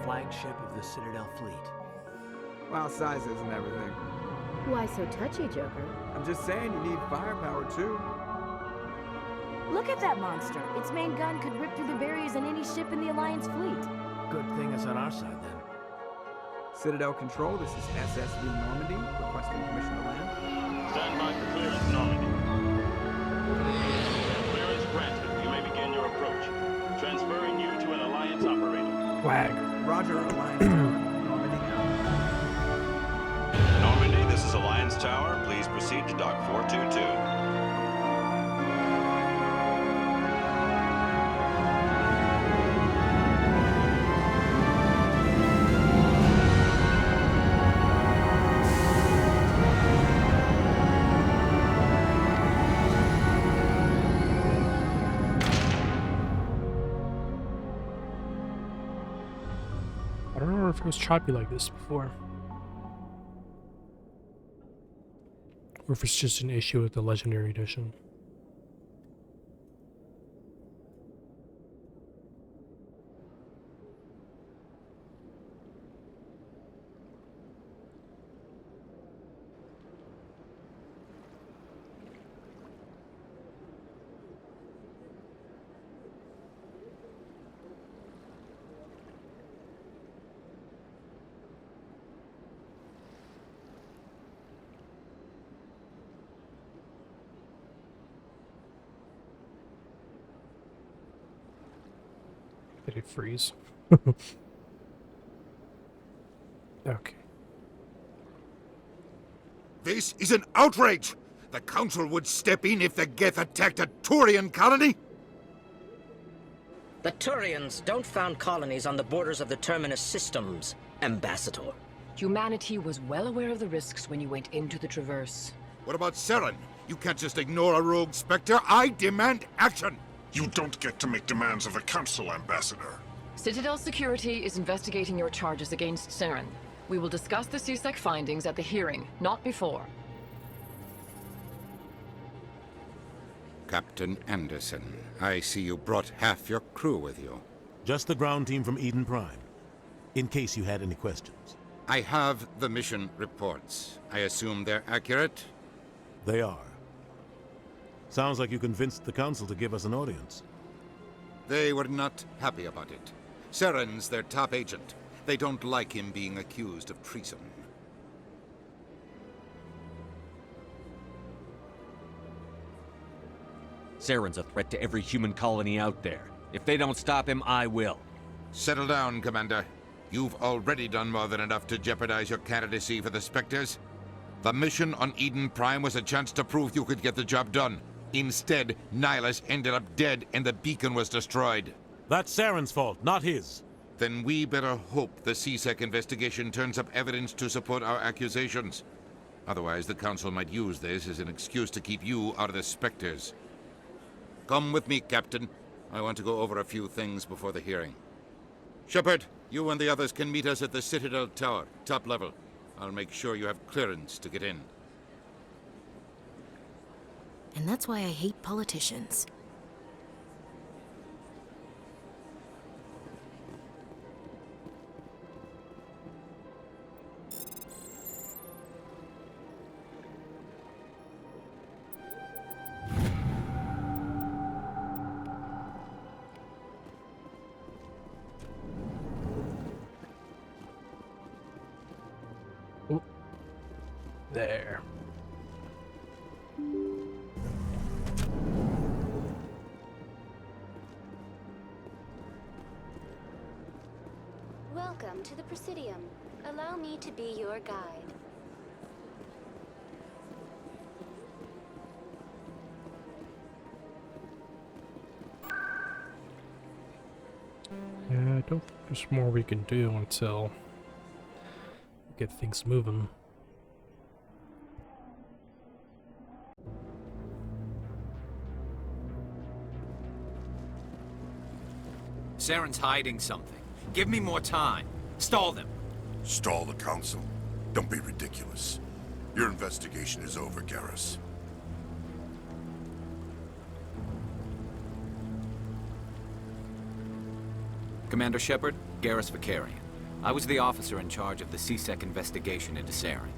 Flagship of the Citadel fleet.
Well, size isn't everything.
Why so touchy, Joker?
I'm just saying you need firepower, too.
Look at that monster. Its main gun could rip through the barriers in any ship in the Alliance fleet.
Good thing it's on our side, then.
Citadel Control, this is SSV Normandy, requesting permission to land.
Stand by for clearance, Normandy. Clearance granted. You may begin your approach. Transferring you to an Alliance operator.
Flag.
Roger, Alliance Tower. Normandy out.
Normandy, this is Alliance Tower. Please proceed to Dock 422.
I don't remember if it was choppy like this before. Or if it's just an issue with the Legendary Edition. Did it freeze? Okay.
This is an outrage! The Council would step in if the Geth attacked a Turian colony?
The Turians don't found colonies on the borders of the Terminus systems, Ambassador.
Humanity was well aware of the risks when you went into the Traverse.
What about Saren? You can't just ignore a rogue Spectre. I demand action!
You don't get to make demands of the Council, Ambassador.
Citadel Security is investigating your charges against Saren. We will discuss the CSEC findings at the hearing, not before.
Captain Anderson, I see you brought half your crew with you.
Just the ground team from Eden Prime, in case you had any questions.
I have the mission reports. I assume they're accurate?
They are. Sounds like you convinced the Council to give us an audience.
They were not happy about it. Saren's their top agent. They don't like him being accused of treason.
Saren's a threat to every human colony out there. If they don't stop him, I will.
Settle down, Commander. You've already done more than enough to jeopardize your candidacy for the Spectres. The mission on Eden Prime was a chance to prove you could get the job done. Instead, Nihilus ended up dead and the beacon was destroyed.
That's Saren's fault, not his.
Then we better hope the CSEC investigation turns up evidence to support our accusations. Otherwise, the Council might use this as an excuse to keep you out of the Spectres. Come with me, Captain. I want to go over a few things before the hearing. Shepard, you and the others can meet us at the Citadel Tower, top level. I'll make sure you have clearance to get in.
And that's why I hate politicians.
There.
Welcome to the Presidium. Allow me to be your guide.
Yeah, I don't think there's more we can do until we get things moving.
Saren's hiding something. Give me more time. Stall them.
Stall the Council? Don't be ridiculous. Your investigation is over, Garrus.
Commander Shepard, Garrus Vicarian. I was the officer in charge of the C-Sec investigation into Saren.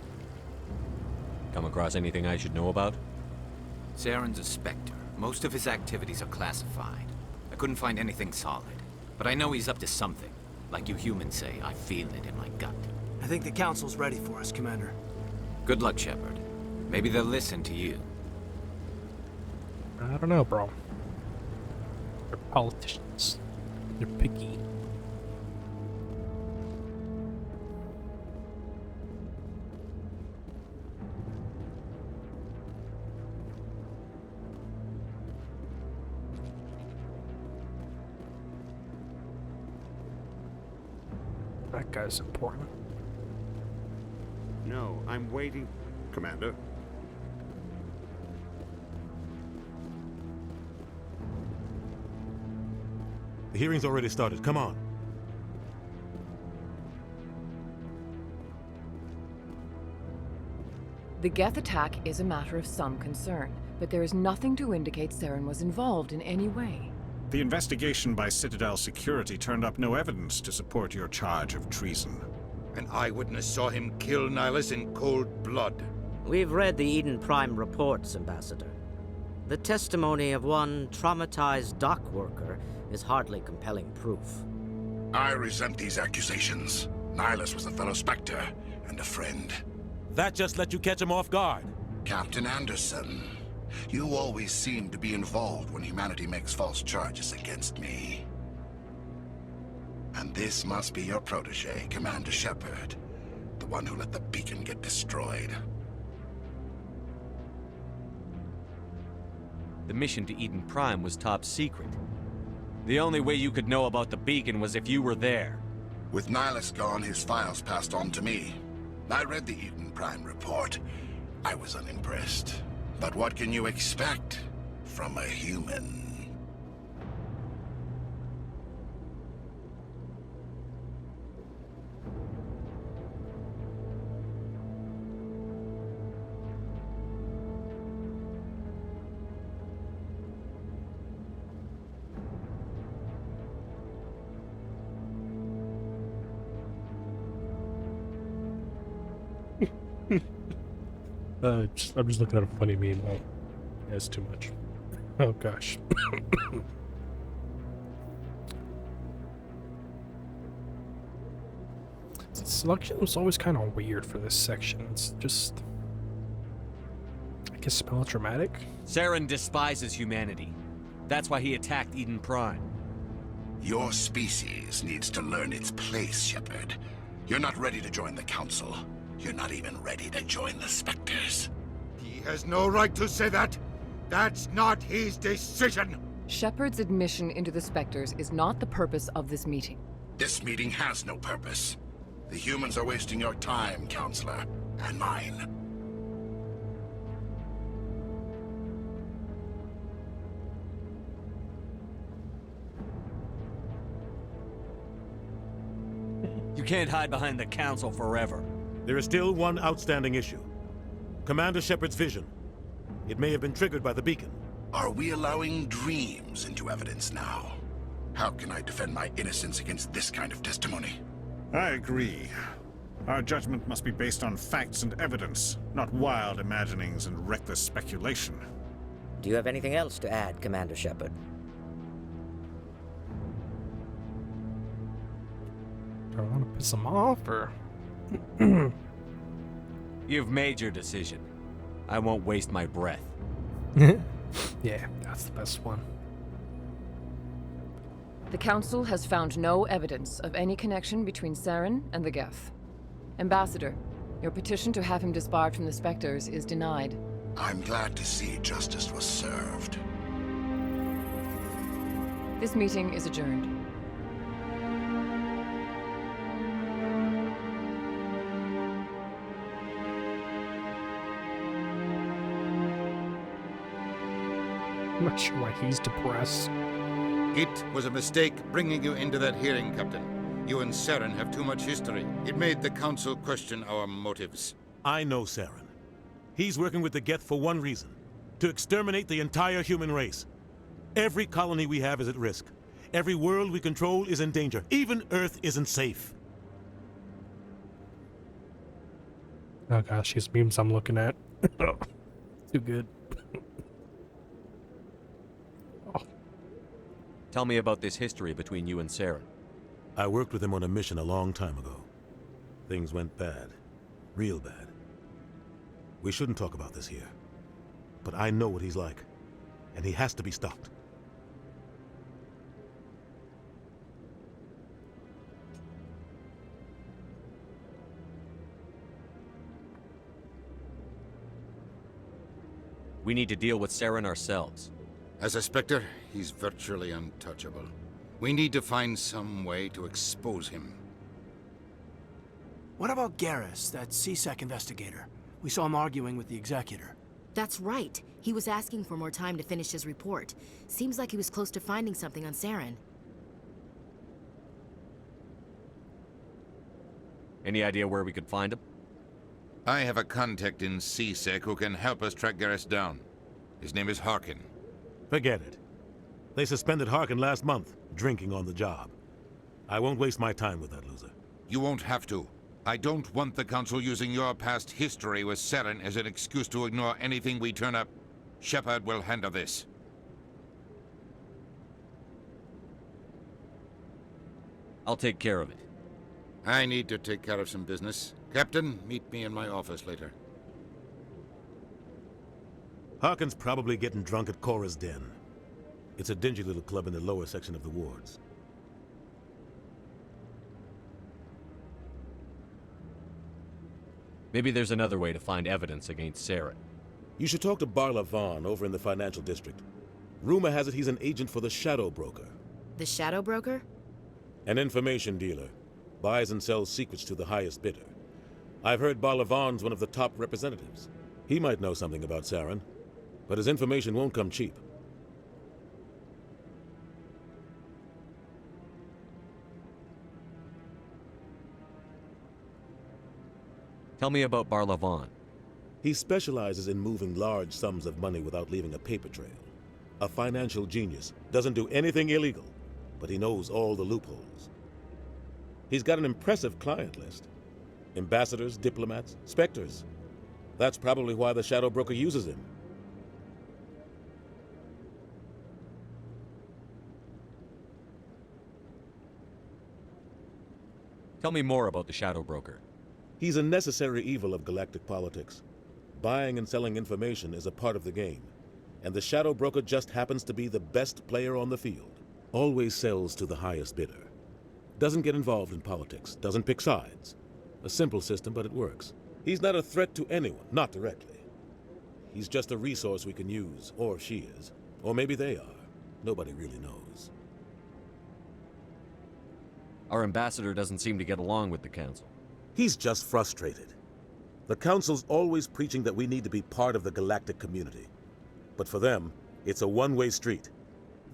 Come across anything I should know about?
Saren's a Spectre. Most of his activities are classified. I couldn't find anything solid. But I know he's up to something. Like you humans say, I feel it in my gut.
I think the Council's ready for us, Commander.
Good luck, Shepard. Maybe they'll listen to you.
I don't know, bro. They're politicians. They're picky. That guy's important.
No, I'm waiting, Commander.
The hearing's already started. Come on.
The Geth attack is a matter of some concern, but there is nothing to indicate Saren was involved in any way.
The investigation by Citadel Security turned up no evidence to support your charge of treason.
An eyewitness saw him kill Nihilus in cold blood.
We've read the Eden Prime reports, Ambassador. The testimony of one traumatized dock worker is hardly compelling proof.
I resent these accusations. Nihilus was a fellow Spectre and a friend.
That just let you catch him off guard.
Captain Anderson, you always seem to be involved when humanity makes false charges against me. And this must be your protege, Commander Shepard, the one who let the beacon get destroyed.
The mission to Eden Prime was top secret. The only way you could know about the beacon was if you were there.
With Nihilus gone, his files passed on to me. I read the Eden Prime report. I was unimpressed. But what can you expect from a human?
I'm just looking at a funny meme. Oh, yeah, it's too much. Oh gosh. Selection was always kind of weird for this section. It's just, I guess, melodramatic.
Saren despises humanity. That's why he attacked Eden Prime.
Your species needs to learn its place, Shepard. You're not ready to join the Council. You're not even ready to join the Spectres. He has no right to say that. That's not his decision.
Shepard's admission into the Spectres is not the purpose of this meeting.
This meeting has no purpose. The humans are wasting your time, Counselor, and mine.
You can't hide behind the Council forever.
There is still one outstanding issue. Commander Shepard's vision. It may have been triggered by the beacon.
Are we allowing dreams into evidence now? How can I defend my innocence against this kind of testimony?
I agree. Our judgment must be based on facts and evidence, not wild imaginings and reckless speculation.
Do you have anything else to add, Commander Shepard?
Do I want to piss him off, or...?
You've made your decision. I won't waste my breath.
Yeah, that's the best one.
The Council has found no evidence of any connection between Saren and the Geth. Ambassador, your petition to have him disbarred from the Spectres is denied.
I'm glad to see justice was served.
This meeting is adjourned.
I'm not sure why he's depressed.
It was a mistake bringing you into that hearing, Captain. You and Saren have too much history. It made the Council question our motives.
I know Saren. He's working with the Geth for one reason: to exterminate the entire human race. Every colony we have is at risk. Every world we control is in danger. Even Earth isn't safe.
Oh gosh, these memes I'm looking at. Too good.
Tell me about this history between you and Saren.
I worked with him on a mission a long time ago. Things went bad. Real bad. We shouldn't talk about this here. But I know what he's like. And he has to be stopped.
We need to deal with Saren ourselves.
As a Spectre, he's virtually untouchable. We need to find some way to expose him.
What about Garrus, that C-Sec investigator? We saw him arguing with the Executor.
That's right. He was asking for more time to finish his report. Seems like he was close to finding something on Saren.
Any idea where we could find him?
I have a contact in C-Sec who can help us track Garrus down. His name is Harkin.
Forget it. They suspended Harkin last month, drinking on the job. I won't waste my time with that loser.
You won't have to. I don't want the Council using your past history with Saren as an excuse to ignore anything we turn up. Shepard will handle this.
I'll take care of it.
I need to take care of some business. Captain, meet me in my office later.
Harkin's probably getting drunk at Cora's Den. It's a dingy little club in the lower section of the wards.
Maybe there's another way to find evidence against Saren.
You should talk to Barla Vaughn over in the financial district. Rumor has it he's an agent for the Shadow Broker.
The Shadow Broker?
An information dealer. Buys and sells secrets to the highest bidder. I've heard Barla Vaughn's one of the top representatives. He might know something about Saren, but his information won't come cheap.
Tell me about Barla Vaughn.
He specializes in moving large sums of money without leaving a paper trail. A financial genius, doesn't do anything illegal, but he knows all the loopholes. He's got an impressive client list. Ambassadors, diplomats, specters. That's probably why the Shadow Broker uses him.
Tell me more about the Shadow Broker.
He's a necessary evil of galactic politics. Buying and selling information is a part of the game, and the Shadow Broker just happens to be the best player on the field. Always sells to the highest bidder. Doesn't get involved in politics, doesn't pick sides. A simple system, but it works. He's not a threat to anyone, not directly. He's just a resource we can use, or she is. Or maybe they are. Nobody really knows.
Our ambassador doesn't seem to get along with the Council.
He's just frustrated. The Council's always preaching that we need to be part of the galactic community. But for them, it's a one-way street.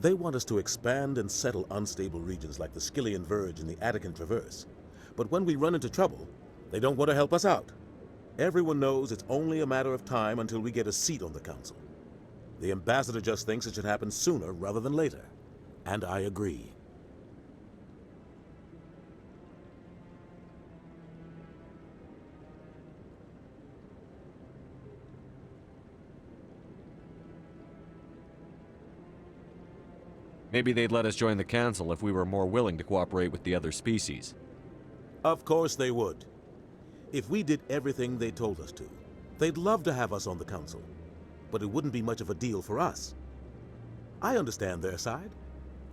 They want us to expand and settle unstable regions like the Skillian Verge and the Attican Traverse. But when we run into trouble, they don't want to help us out. Everyone knows it's only a matter of time until we get a seat on the Council. The ambassador just thinks it should happen sooner rather than later. And I agree.
Maybe they'd let us join the Council if we were more willing to cooperate with the other species.
Of course they would. If we did everything they told us to, they'd love to have us on the council, but it wouldn't be much of a deal for us. I understand their side.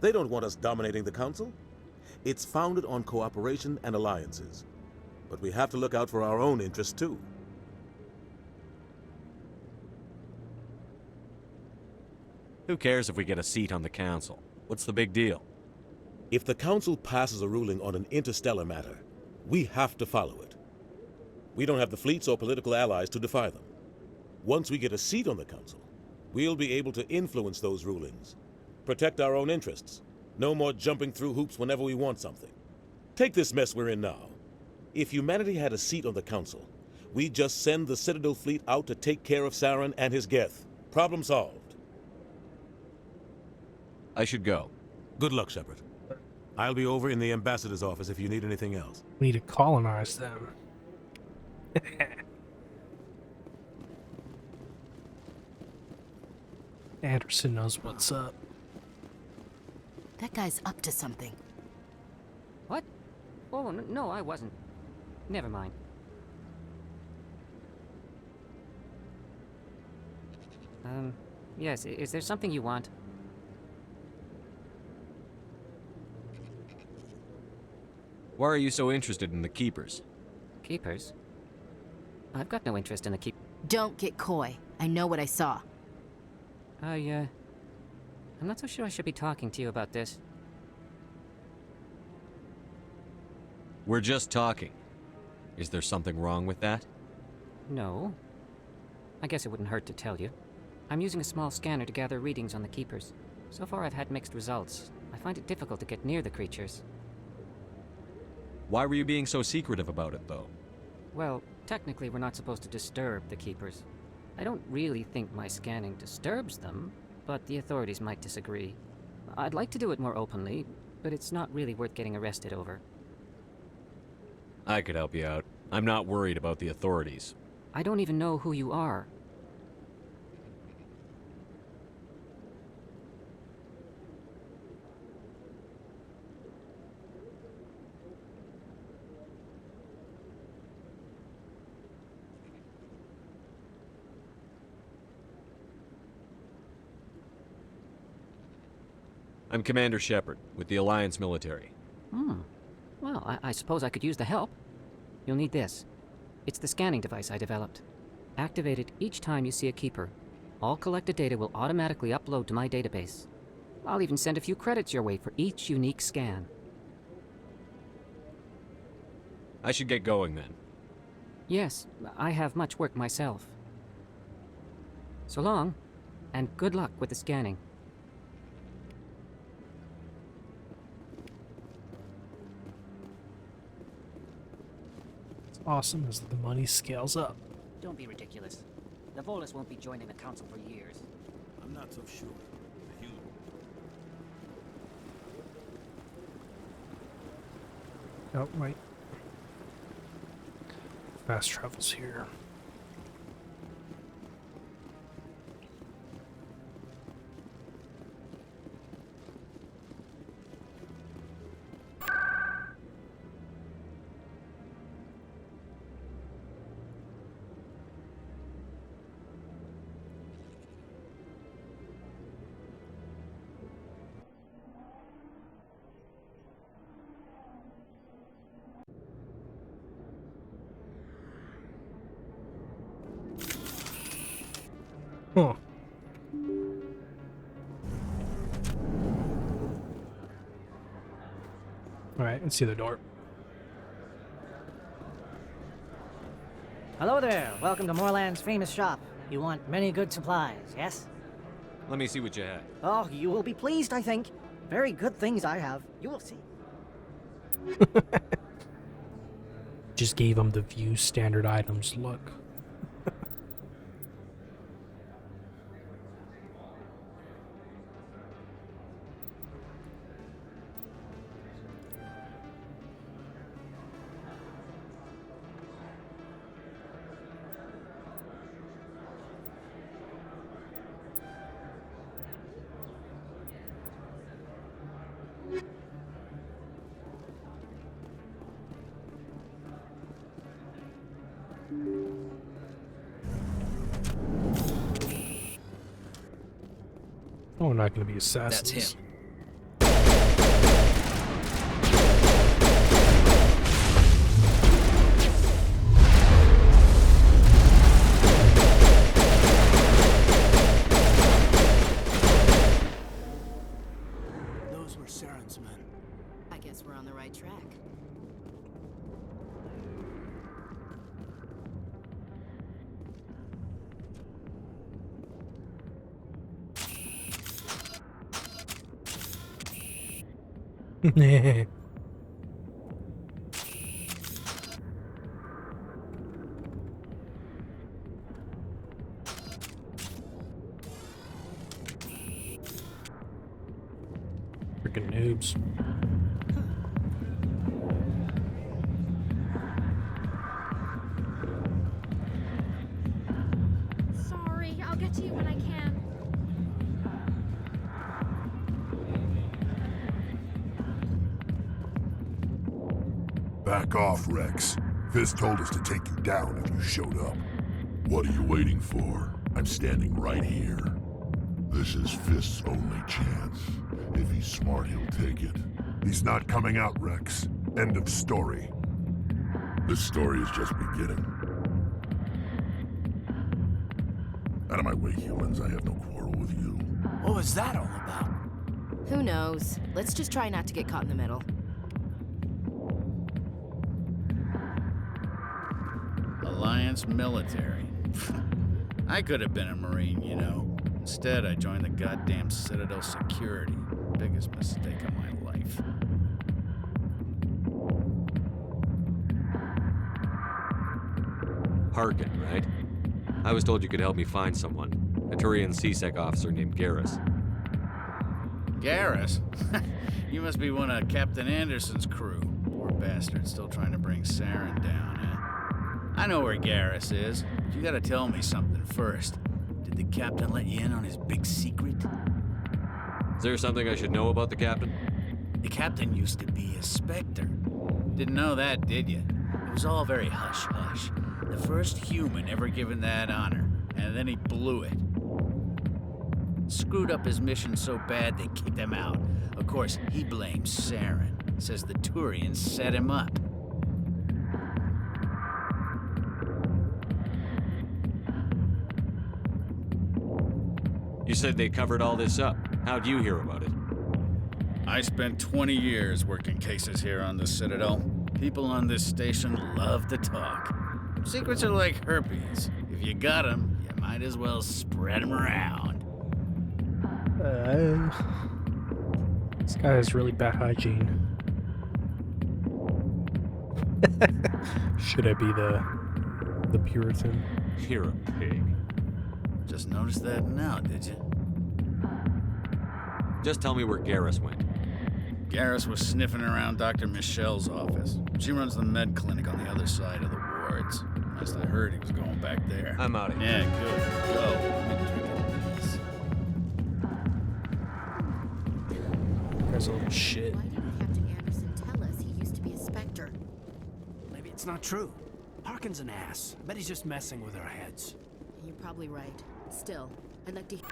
They don't want us dominating the council. It's founded on cooperation and alliances, but we have to look out for our own interests too.
Who cares if we get a seat on the council? What's the big deal?
If the council passes a ruling on an interstellar matter, we have to follow it. We don't have the fleets or political allies to defy them. Once we get a seat on the council, we'll be able to influence those rulings, protect our own interests. No more jumping through hoops whenever we want something. Take this mess we're in now. If humanity had a seat on the council, we'd just send the Citadel fleet out to take care of Saren and his Geth. Problem solved.
I should go.
Good luck, Shepard. I'll be over in the ambassador's office if you need anything else.
We need to colonize them. Anderson knows what's up.
That guy's up to something.
What? Oh, no, I wasn't. Never mind. Yes, is there something you want?
Why are you so interested in the Keepers?
Keepers? I've got no interest in the keep.
Don't get coy. I know what I saw.
I'm not so sure I should be talking to you about this.
We're just talking. Is there something wrong with that?
No. I guess it wouldn't hurt to tell you. I'm using a small scanner to gather readings on the Keepers. So far I've had mixed results. I find it difficult to get near the creatures.
Why were you being so secretive about it, though?
Well, technically we're not supposed to disturb the Keepers. I don't really think my scanning disturbs them, but the authorities might disagree. I'd like to do it more openly, but it's not really worth getting arrested over.
I could help you out. I'm not worried about the authorities.
I don't even know who you are.
I'm Commander Shepard, with the Alliance military.
Well, I suppose I could use the help. You'll need this. It's the scanning device I developed. Activate it each time you see a Keeper. All collected data will automatically upload to my database. I'll even send a few credits your way for each unique scan.
I should get going then.
Yes, I have much work myself. So long, and good luck with the scanning.
Awesome as the money scales up.
Don't be ridiculous. The Volus won't be joining the Council for years.
I'm not so sure.
Oh, wait. Fast travel's here. Huh. Alright, let's see the door.
Hello there. Welcome to Moorland's famous shop. You want many good supplies, yes?
Let me see what you had.
Oh, you will be pleased, I think. Very good things I have. You will see.
Just gave him the view standard items look. Oh, we're not going to be assassins.
That's him.
Those were Saren's men.
I guess we're on the right track.
Freaking noobs.
Sorry, I'll get to you when I can.
Back off, Rex. Fist told us to take you down if you showed up. What are you waiting for? I'm standing right here. This is Fist's only chance. If he's smart, he'll take it. He's not coming out, Rex. End of story. This story is just beginning. Out of my way, humans. I have no quarrel with you.
What was that all about?
Who knows? Let's just try not to get caught in the middle.
Alliance military. I could have been a Marine, you know. Instead, I joined the goddamn Citadel security. Biggest mistake of my life.
Harkin, right? I was told you could help me find someone. A Turian CSEC officer named Garrus.
Garrus? You must be one of Captain Anderson's crew. Poor bastard, still trying to bring Saren down, huh? I know where Garrus is, but you gotta tell me something first. Did the captain let you in on his big secret?
Is there something I should know about the captain?
The captain used to be a Spectre. Didn't know that, did you? It was all very hush-hush. The first human ever given that honor, and then he blew it. Screwed up his mission so bad they kicked him out. Of course, he blames Saren. Says the Turians set him up.
You said they covered all this up. How'd you hear about it?
I spent 20 years working cases here on the Citadel. People on this station love to talk. Secrets are like herpes. If you got them, you might as well spread them around.
This guy has really bad hygiene. Should I be the Puritan?
You're a pig.
Just noticed that now, did you?
Just tell me where Garrus went.
Garrus was sniffing around Dr. Michelle's office. She runs the med clinic on the other side of the wards. Last I heard, he was going back there.
I'm out of here.
Yeah, good. Go. Let me drink a piece.
Guy's a little shit.
Why didn't Captain Anderson tell us he used to be a Spectre?
Maybe it's not true. Harkin's an ass. I bet he's just messing with our heads.
You're probably right. Still, I'd like to hear.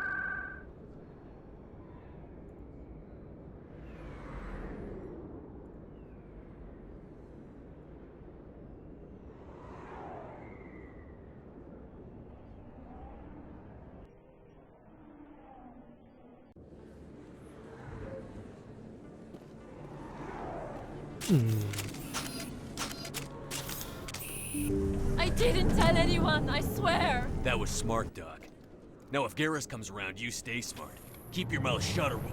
I didn't tell anyone, I swear.
That was smart, Doc. Now if Garrus comes around, you stay smart. Keep your mouth shut or we'll...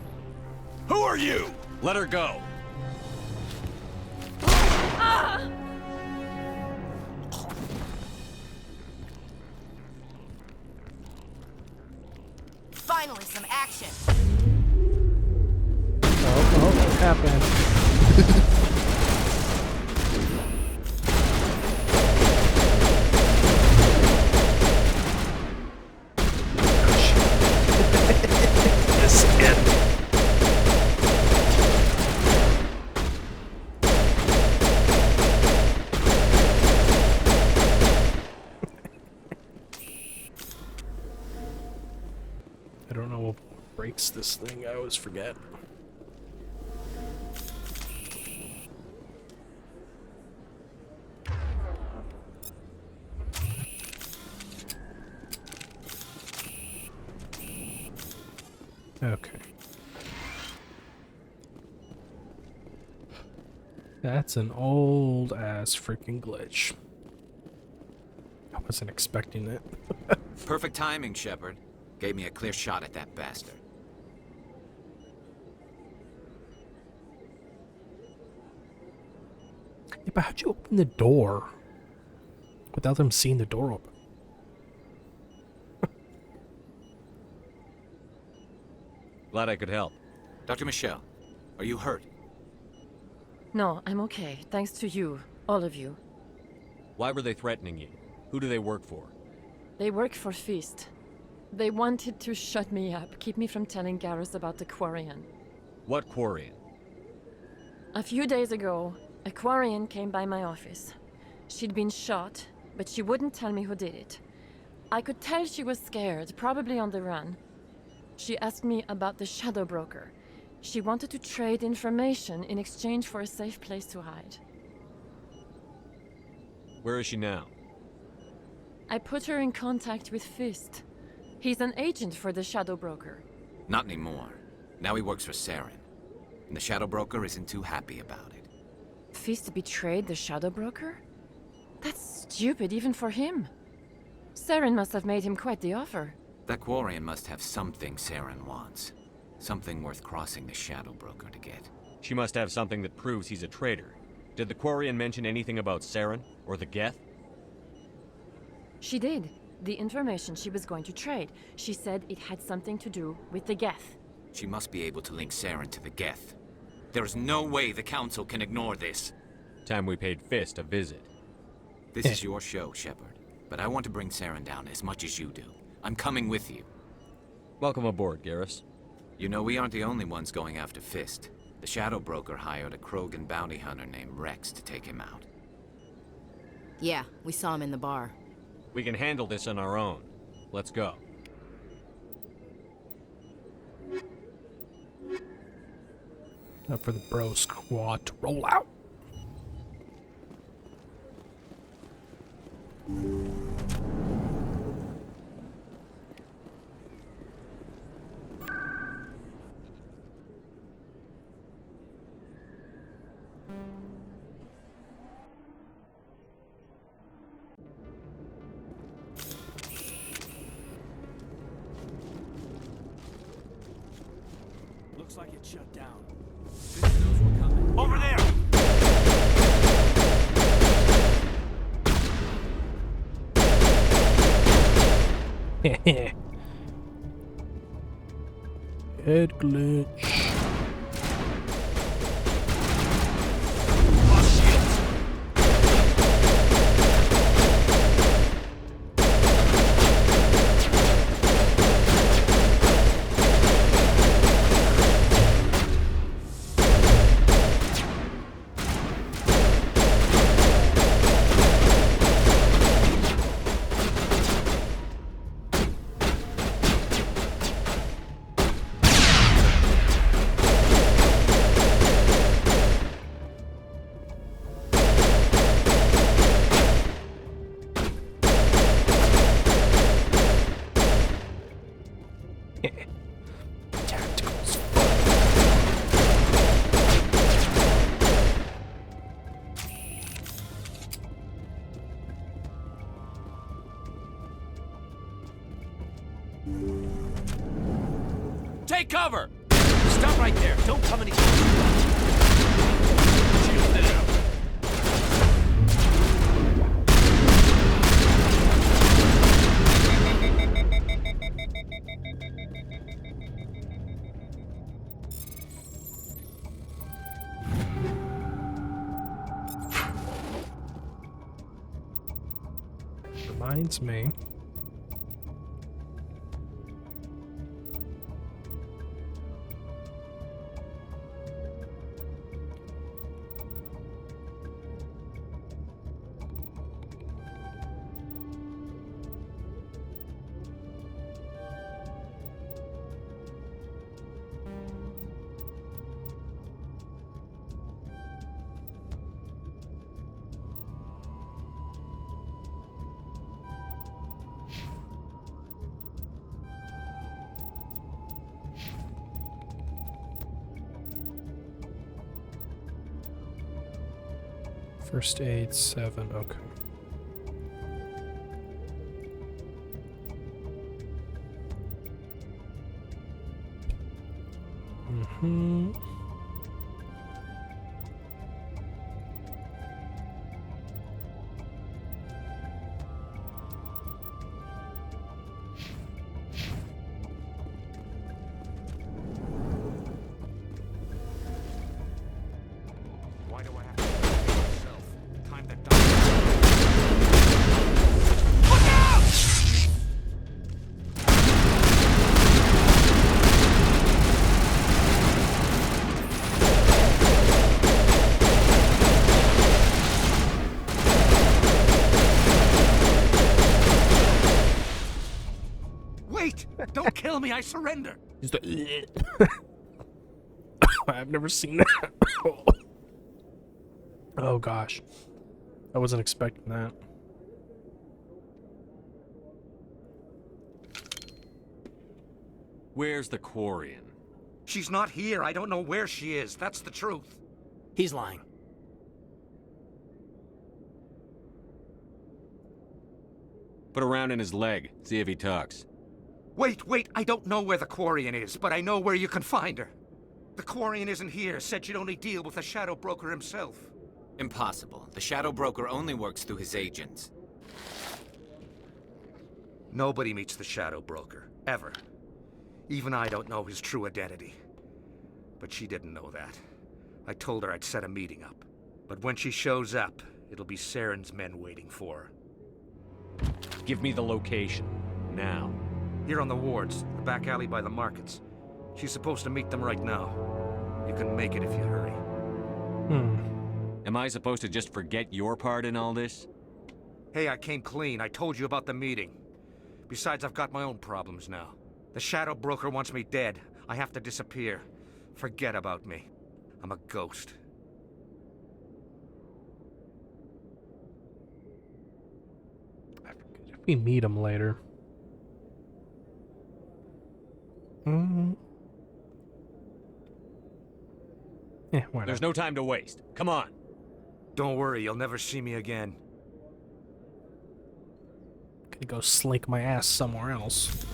Who are you? Let her go.
Ah!
Finally, some action.
Oh, what happened? breaks this thing? I always forget. Okay. That's an old ass freaking glitch. I wasn't expecting it.
Perfect timing, Shepard. Gave me a clear shot at that bastard.
Yeah, but how'd you open the door without them seeing the door open?
Glad I could help.
Dr. Michelle, are you hurt?
No, I'm okay. Thanks to you. All of you.
Why were they threatening you? Who do they work for?
They work for Feast. They wanted to shut me up, keep me from telling Garrus about the Quarian.
What Quarian?
A few days ago, a Quarian came by my office. She'd been shot, but she wouldn't tell me who did it. I could tell she was scared, probably on the run. She asked me about the Shadow Broker. She wanted to trade information in exchange for a safe place to hide.
Where is she now?
I put her in contact with Fist. He's an agent for the Shadow Broker.
Not anymore. Now he works for Saren. And the Shadow Broker isn't too happy about it.
Fist betrayed the Shadow Broker? That's stupid even for him. Saren must have made him quite the offer.
That Quarian must have something Saren wants. Something worth crossing the Shadow Broker to get.
She must have something that proves he's a traitor. Did the Quarian mention anything about Saren or the Geth?
She did. The information she was going to trade. She said it had something to do with the Geth.
She must be able to link Saren to the Geth. There is no way the Council can ignore this.
Time we paid Fist a visit.
This is your show, Shepard. But I want to bring Saren down as much as you do. I'm coming with you.
Welcome aboard, Garrus.
You know, we aren't the only ones going after Fist. The Shadow Broker hired a Krogan bounty hunter named Rex to take him out.
Yeah, we saw him in the bar.
We can handle this on our own. Let's go.
Now for the bro squad to roll out.
Looks like it's shut down. Over there!
Head glitch.
Take cover! Stop right there. Don't come any closer. Shield down.
Reminds me. First aid 7. Okay. Mm-hmm.
Why do I have to do it myself? Time that does. Look out! Wait! Don't kill me, I surrender!
He's the I've never seen that. Oh gosh. I wasn't expecting that.
Where's the Quarian?
She's not here. I don't know where she is. That's the truth.
He's lying.
Put a round in his leg. See if he talks.
Wait, I don't know where the Quarian is, but I know where you can find her. The Quarian isn't here. Said she'd only deal with the Shadow Broker himself.
Impossible. The Shadow Broker only works through his agents.
Nobody meets the Shadow Broker, ever. Even I don't know his true identity. But she didn't know that. I told her I'd set a meeting up. But when she shows up, it'll be Saren's men waiting for her.
Give me the location. Now.
Here on the wards, the back alley by the markets. She's supposed to meet them right now. You can make it if you hurry.
Am I supposed to just forget your part in all this?
Hey, I came clean. I told you about the meeting. Besides, I've got my own problems now. The Shadow Broker wants me dead. I have to disappear. Forget about me. I'm a ghost.
If we meet him later. Yeah, why not?
There's no time to waste. Come on.
Don't worry, you'll never see me again.
Gonna go slink my ass somewhere else.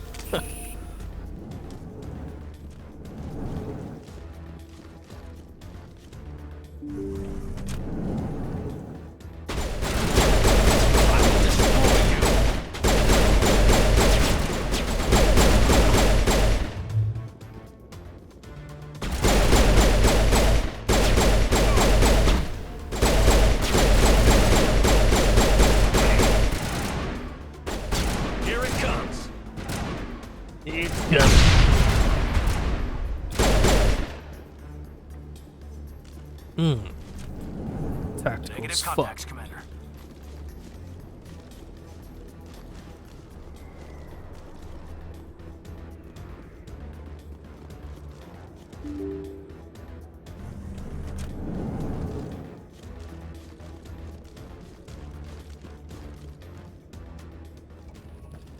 Tactical
Negative
as
contacts,
fuck.
Commander.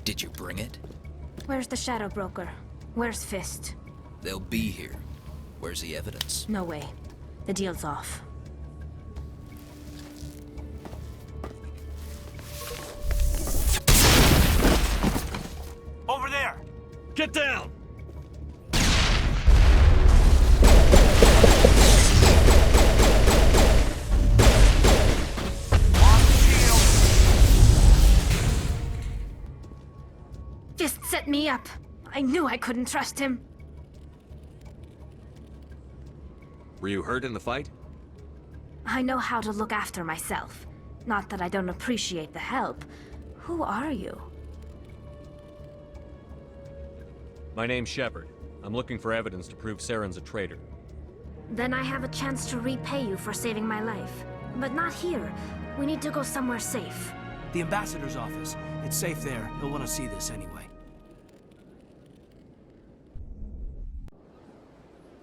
Did you bring it?
Where's the Shadow Broker? Where's Fist?
They'll be here. Where's the evidence?
No way. The deal's off.
Over there!
Get down!
Fist set me up. I knew I couldn't trust him.
Were you hurt in the fight?
I know how to look after myself. Not that I don't appreciate the help. Who are you?
My name's Shepard. I'm looking for evidence to prove Saren's a traitor.
Then I have a chance to repay you for saving my life. But not here. We need to go somewhere safe.
The ambassador's office. It's safe there. He'll want to see this anyway.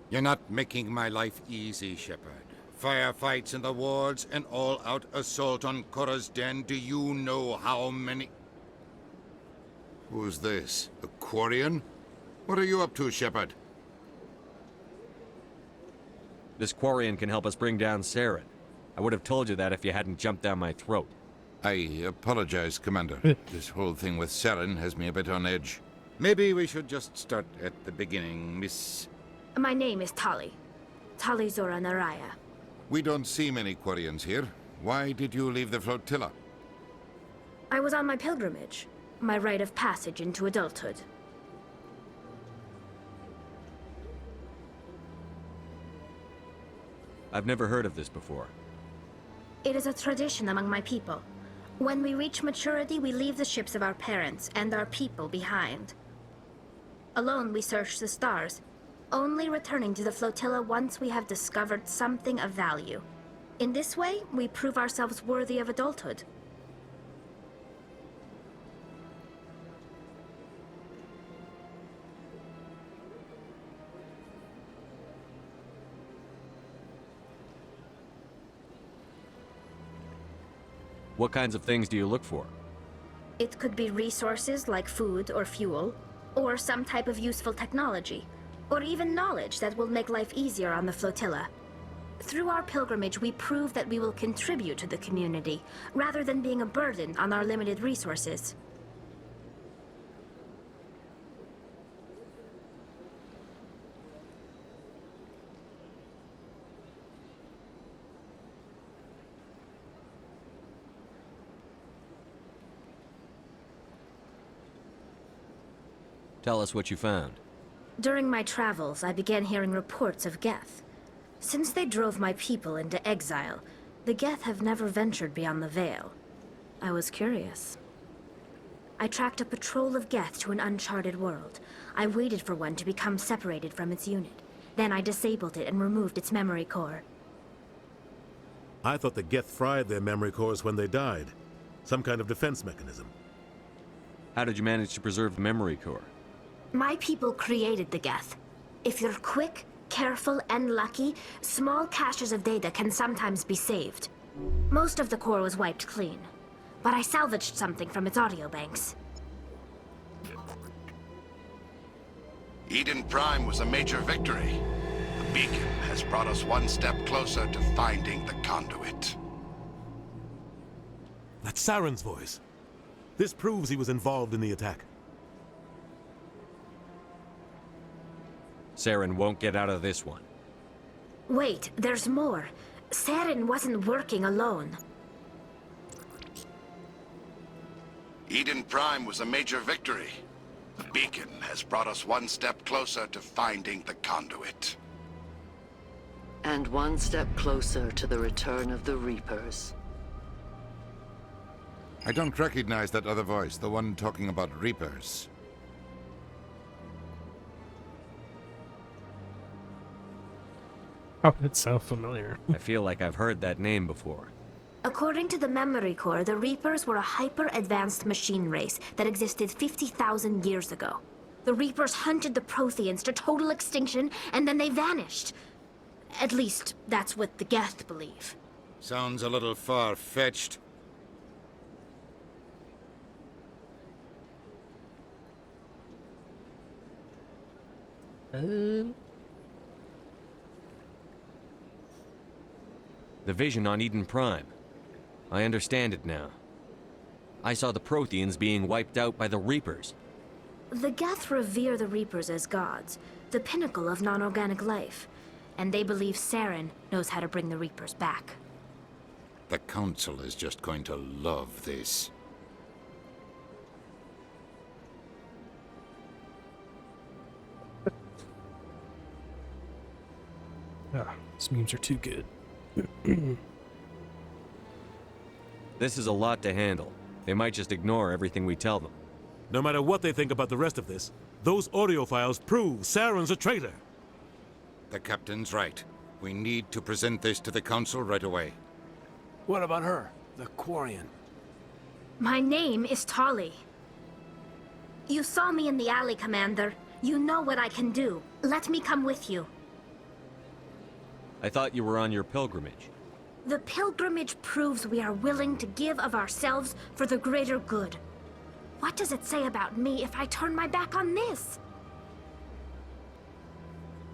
You're not making my life easy, Shepard. Firefights in the wards, an all-out assault on Korra's den. Do you know how many... Who's this? A Quarian? What are you up to, Shepard?
This Quarian can help us bring down Saren. I would have told you that if you hadn't jumped down my throat.
I apologize, Commander. This whole thing with Saren has me a bit on edge. Maybe we should just start at the beginning, Miss...
My name is Tali. Tali Zora Naraya.
We don't see many Quarians here. Why did you leave the flotilla?
I was on my pilgrimage. My rite of passage into adulthood.
I've never heard of this before.
It is a tradition among my people. When we reach maturity, we leave the ships of our parents and our people behind. Alone, we search the stars, only returning to the flotilla once we have discovered something of value. In this way, we prove ourselves worthy of adulthood.
What kinds of things do you look for?
It could be resources like food or fuel, or some type of useful technology, or even knowledge that will make life easier on the flotilla. Through our pilgrimage, we prove that we will contribute to the community, rather than being a burden on our limited resources.
Tell us what you found.
During my travels, I began hearing reports of Geth. Since they drove my people into exile, the Geth have never ventured beyond the Veil. I was curious. I tracked a patrol of Geth to an uncharted world. I waited for one to become separated from its unit. Then I disabled it and removed its memory core.
I thought the Geth fried their memory cores when they died. Some kind of defense mechanism.
How did you manage to preserve the memory core?
My people created the Geth. If you're quick, careful, and lucky, small caches of data can sometimes be saved. Most of the core was wiped clean, but I salvaged something from its audio banks.
Eden Prime was a major victory. The beacon has brought us one step closer to finding the conduit.
That's Saren's voice. This proves he was involved in the attack.
Saren won't get out of this one.
Wait, there's more. Saren wasn't working alone.
Eden Prime was a major victory. The beacon has brought us one step closer to finding the conduit.
And one step closer to the return of the Reapers.
I don't recognize that other voice, the one talking about Reapers.
How did it sound familiar?
I feel like I've heard that name before.
According to the memory core, the Reapers were a hyper-advanced machine race that existed 50,000 years ago. The Reapers hunted the Protheans to total extinction, and then they vanished. At least, that's what the Geth believe.
Sounds a little far-fetched.
The vision on Eden Prime. I understand it now. I saw the Protheans being wiped out by the Reapers.
The Geth revere the Reapers as gods, the pinnacle of non-organic life. And they believe Saren knows how to bring the Reapers back.
The Council is just going to love this.
These memes are too good.
This is a lot to handle. They might just ignore everything we tell them.
No matter what they think about the rest of this, those audio files prove Saren's a traitor.
The captain's right. We need to present this to the Council right away.
What about her, the Quarian?
My name is Tali. You saw me in the alley, Commander. You know what I can do. Let me come with you.
I thought you were on your pilgrimage.
The pilgrimage proves we are willing to give of ourselves for the greater good. What does it say about me if I turn my back on this?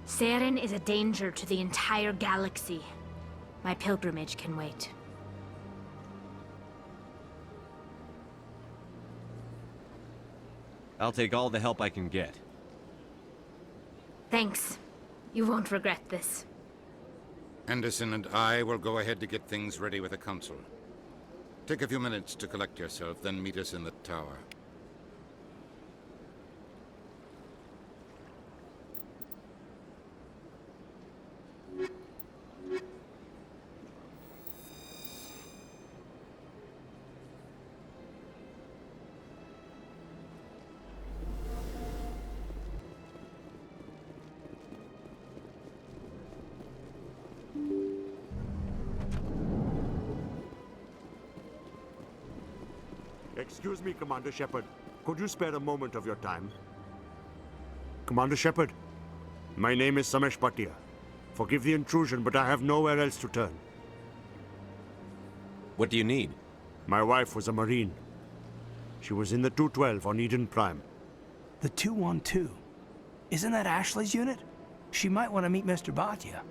Saren is a danger to the entire galaxy. My pilgrimage can wait.
I'll take all the help I can get.
Thanks. You won't regret this.
Anderson and I will go ahead to get things ready with the Council. Take a few minutes to collect yourself, then meet us in the tower.
Excuse me, Commander Shepard. Could you spare a moment of your time? Commander Shepard, my name is Samesh Bhatia. Forgive the intrusion, but I have nowhere else to turn.
What do you need?
My wife was a Marine. She was in the 212 on Eden Prime.
The 212? Isn't that Ashley's unit? She might want to meet Mr. Bhatia.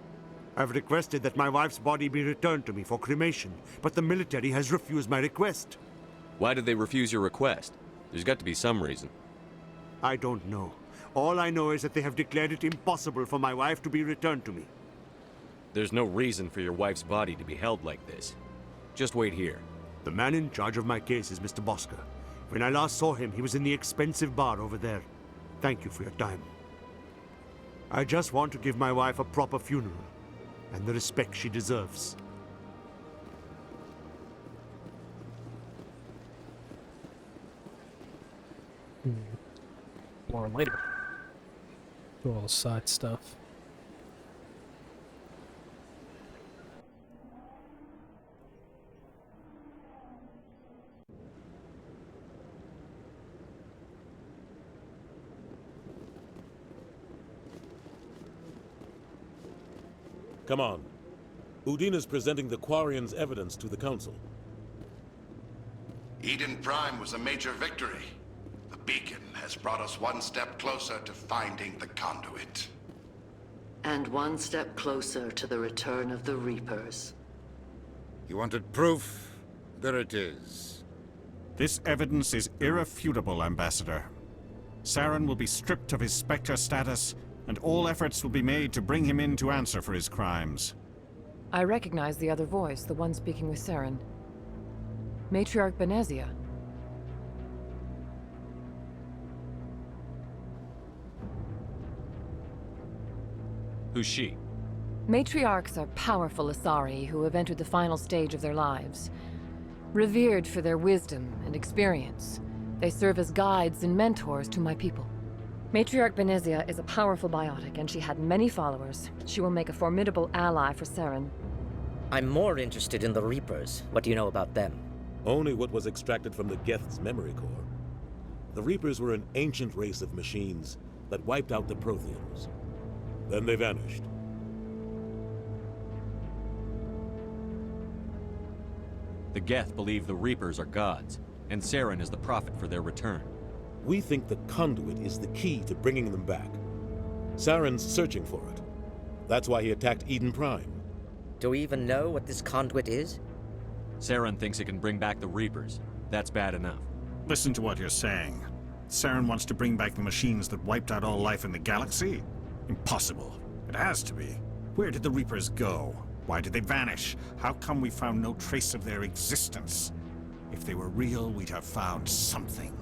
I've requested that my wife's body be returned to me for cremation, but the military has refused my request.
Why did they refuse your request? There's got to be some reason.
I don't know. All I know is that they have declared it impossible for my wife to be returned to me.
There's no reason for your wife's body to be held like this. Just wait here.
The man in charge of my case is Mr. Bosker. When I last saw him, he was in the expensive bar over there. Thank you for your time. I just want to give my wife a proper funeral, and the respect she deserves.
More later. Do all the side stuff.
Come on. Udine is presenting the Quarians' evidence to the Council.
Eden Prime was a major victory. The beacon has brought us one step closer to finding the conduit.
And one step closer to the return of the Reapers.
You wanted proof? There it is.
This evidence is irrefutable, Ambassador. Saren will be stripped of his Spectre status, and all efforts will be made to bring him in to answer for his crimes.
I recognize the other voice, the one speaking with Saren. Matriarch Benezia.
Who's she?
Matriarchs are powerful Asari who have entered the final stage of their lives. Revered for their wisdom and experience, they serve as guides and mentors to my people. Matriarch Benezia is a powerful biotic, and she had many followers. She will make a formidable ally for Saren.
I'm more interested in the Reapers. What do you know about them?
Only what was extracted from the Geth's memory core. The Reapers were an ancient race of machines that wiped out the Protheans. Then they vanished.
The Geth believe the Reapers are gods, and Saren is the prophet for their return.
We think the conduit is the key to bringing them back. Saren's searching for it. That's why he attacked Eden Prime.
Do we even know what this conduit is?
Saren thinks it can bring back the Reapers. That's bad enough.
Listen to what you're saying. Saren wants to bring back the machines that wiped out all life in the galaxy? Impossible. It has to be. Where did the Reapers go? Why did they vanish? How come we found no trace of their existence? If they were real, we'd have found something.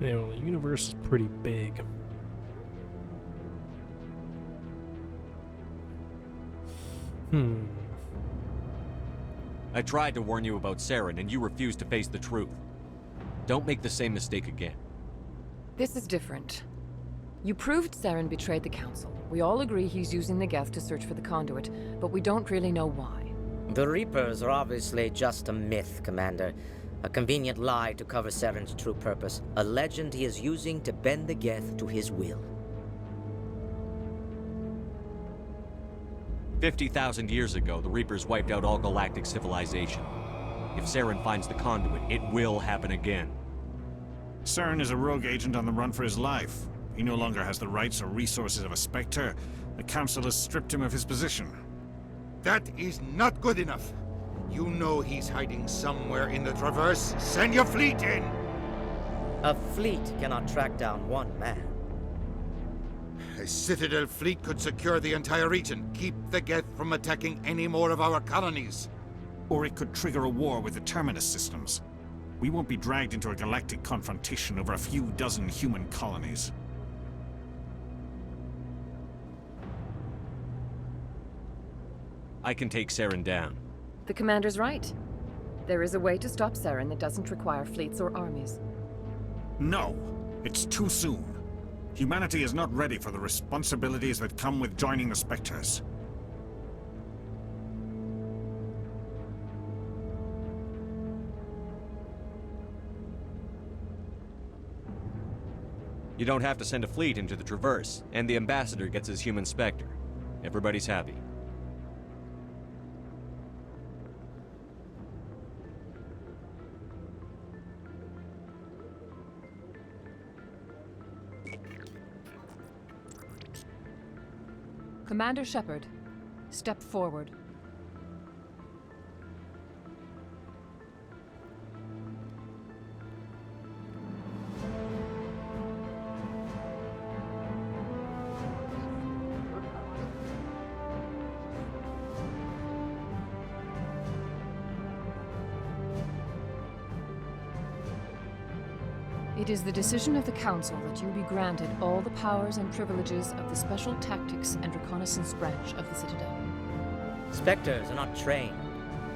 You know, the universe is pretty big.
I tried to warn you about Saren, and you refused to face the truth. Don't make the same mistake again.
This is different. You proved Saren betrayed the Council. We all agree he's using the Geth to search for the conduit, but we don't really know why.
The Reapers are obviously just a myth, Commander. A convenient lie to cover Saren's true purpose. A legend he is using to bend the Geth to his will.
50,000 years ago, the Reapers wiped out all galactic civilization. If Saren finds the conduit, it will happen again.
Saren is a rogue agent on the run for his life. He no longer has the rights or resources of a Spectre. The Council has stripped him of his position.
That is not good enough. You know he's hiding somewhere in the Traverse. Send your fleet in!
A fleet cannot track down one man.
A Citadel fleet could secure the entire region, keep the Geth from attacking any more of our colonies.
Or it could trigger a war with the Terminus systems. We won't be dragged into a galactic confrontation over a few dozen human colonies.
I can take Saren down.
The commander's right. There is a way to stop Saren that doesn't require fleets or armies.
No! It's too soon. Humanity is not ready for the responsibilities that come with joining the Spectres.
You don't have to send a fleet into the Traverse, and the Ambassador gets his human Spectre. Everybody's happy.
Commander Shepard, step forward. It is the decision of the Council that you be granted all the powers and privileges of the Special Tactics and Reconnaissance Branch of the Citadel.
Spectres are not trained,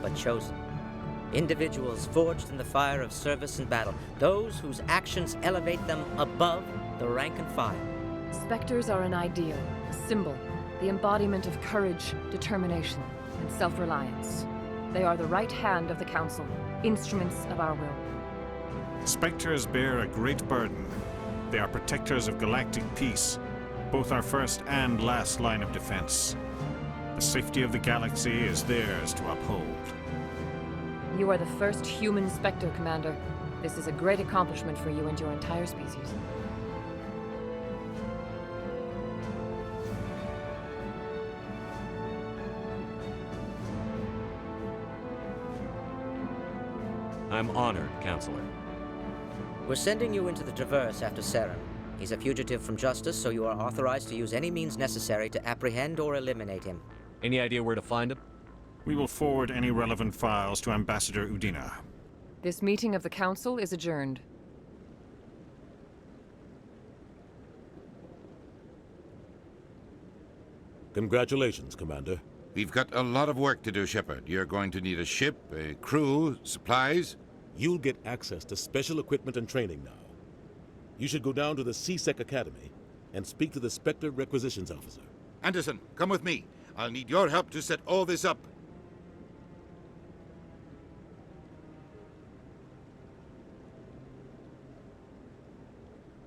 but chosen. Individuals forged in the fire of service and battle, those whose actions elevate them above the rank and file.
Spectres are an ideal, a symbol, the embodiment of courage, determination, and self-reliance. They are the right hand of the Council, instruments of our will.
Spectres bear a great burden. They are protectors of galactic peace, both our first and last line of defense. The safety of the galaxy is theirs to uphold.
You are the first human Spectre, Commander. This is a great accomplishment for you and your entire species.
I'm honored, Counselor.
We're sending you into the Traverse after Saren. He's a fugitive from justice, so you are authorized to use any means necessary to apprehend or eliminate him.
Any idea where to find him?
We will forward any relevant files to Ambassador Udina.
This meeting of the Council is adjourned.
Congratulations, Commander.
We've got a lot of work to do, Shepard. You're going to need a ship, a crew, supplies.
You'll get access to special equipment and training now. You should go down to the C-Sec Academy and speak to the Spectre Requisitions Officer.
Anderson, come with me. I'll need your help to set all this up.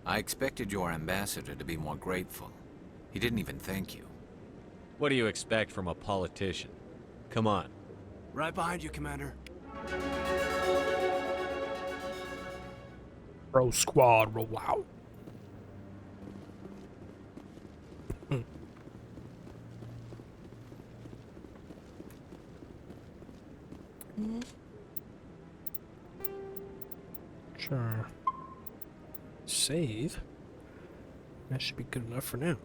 I expected your ambassador to be more grateful. He didn't even thank you.
What do you expect from a politician? Come on.
Right behind you, Commander.
Bro squad, roll out. Sure. Save. That should be good enough for now.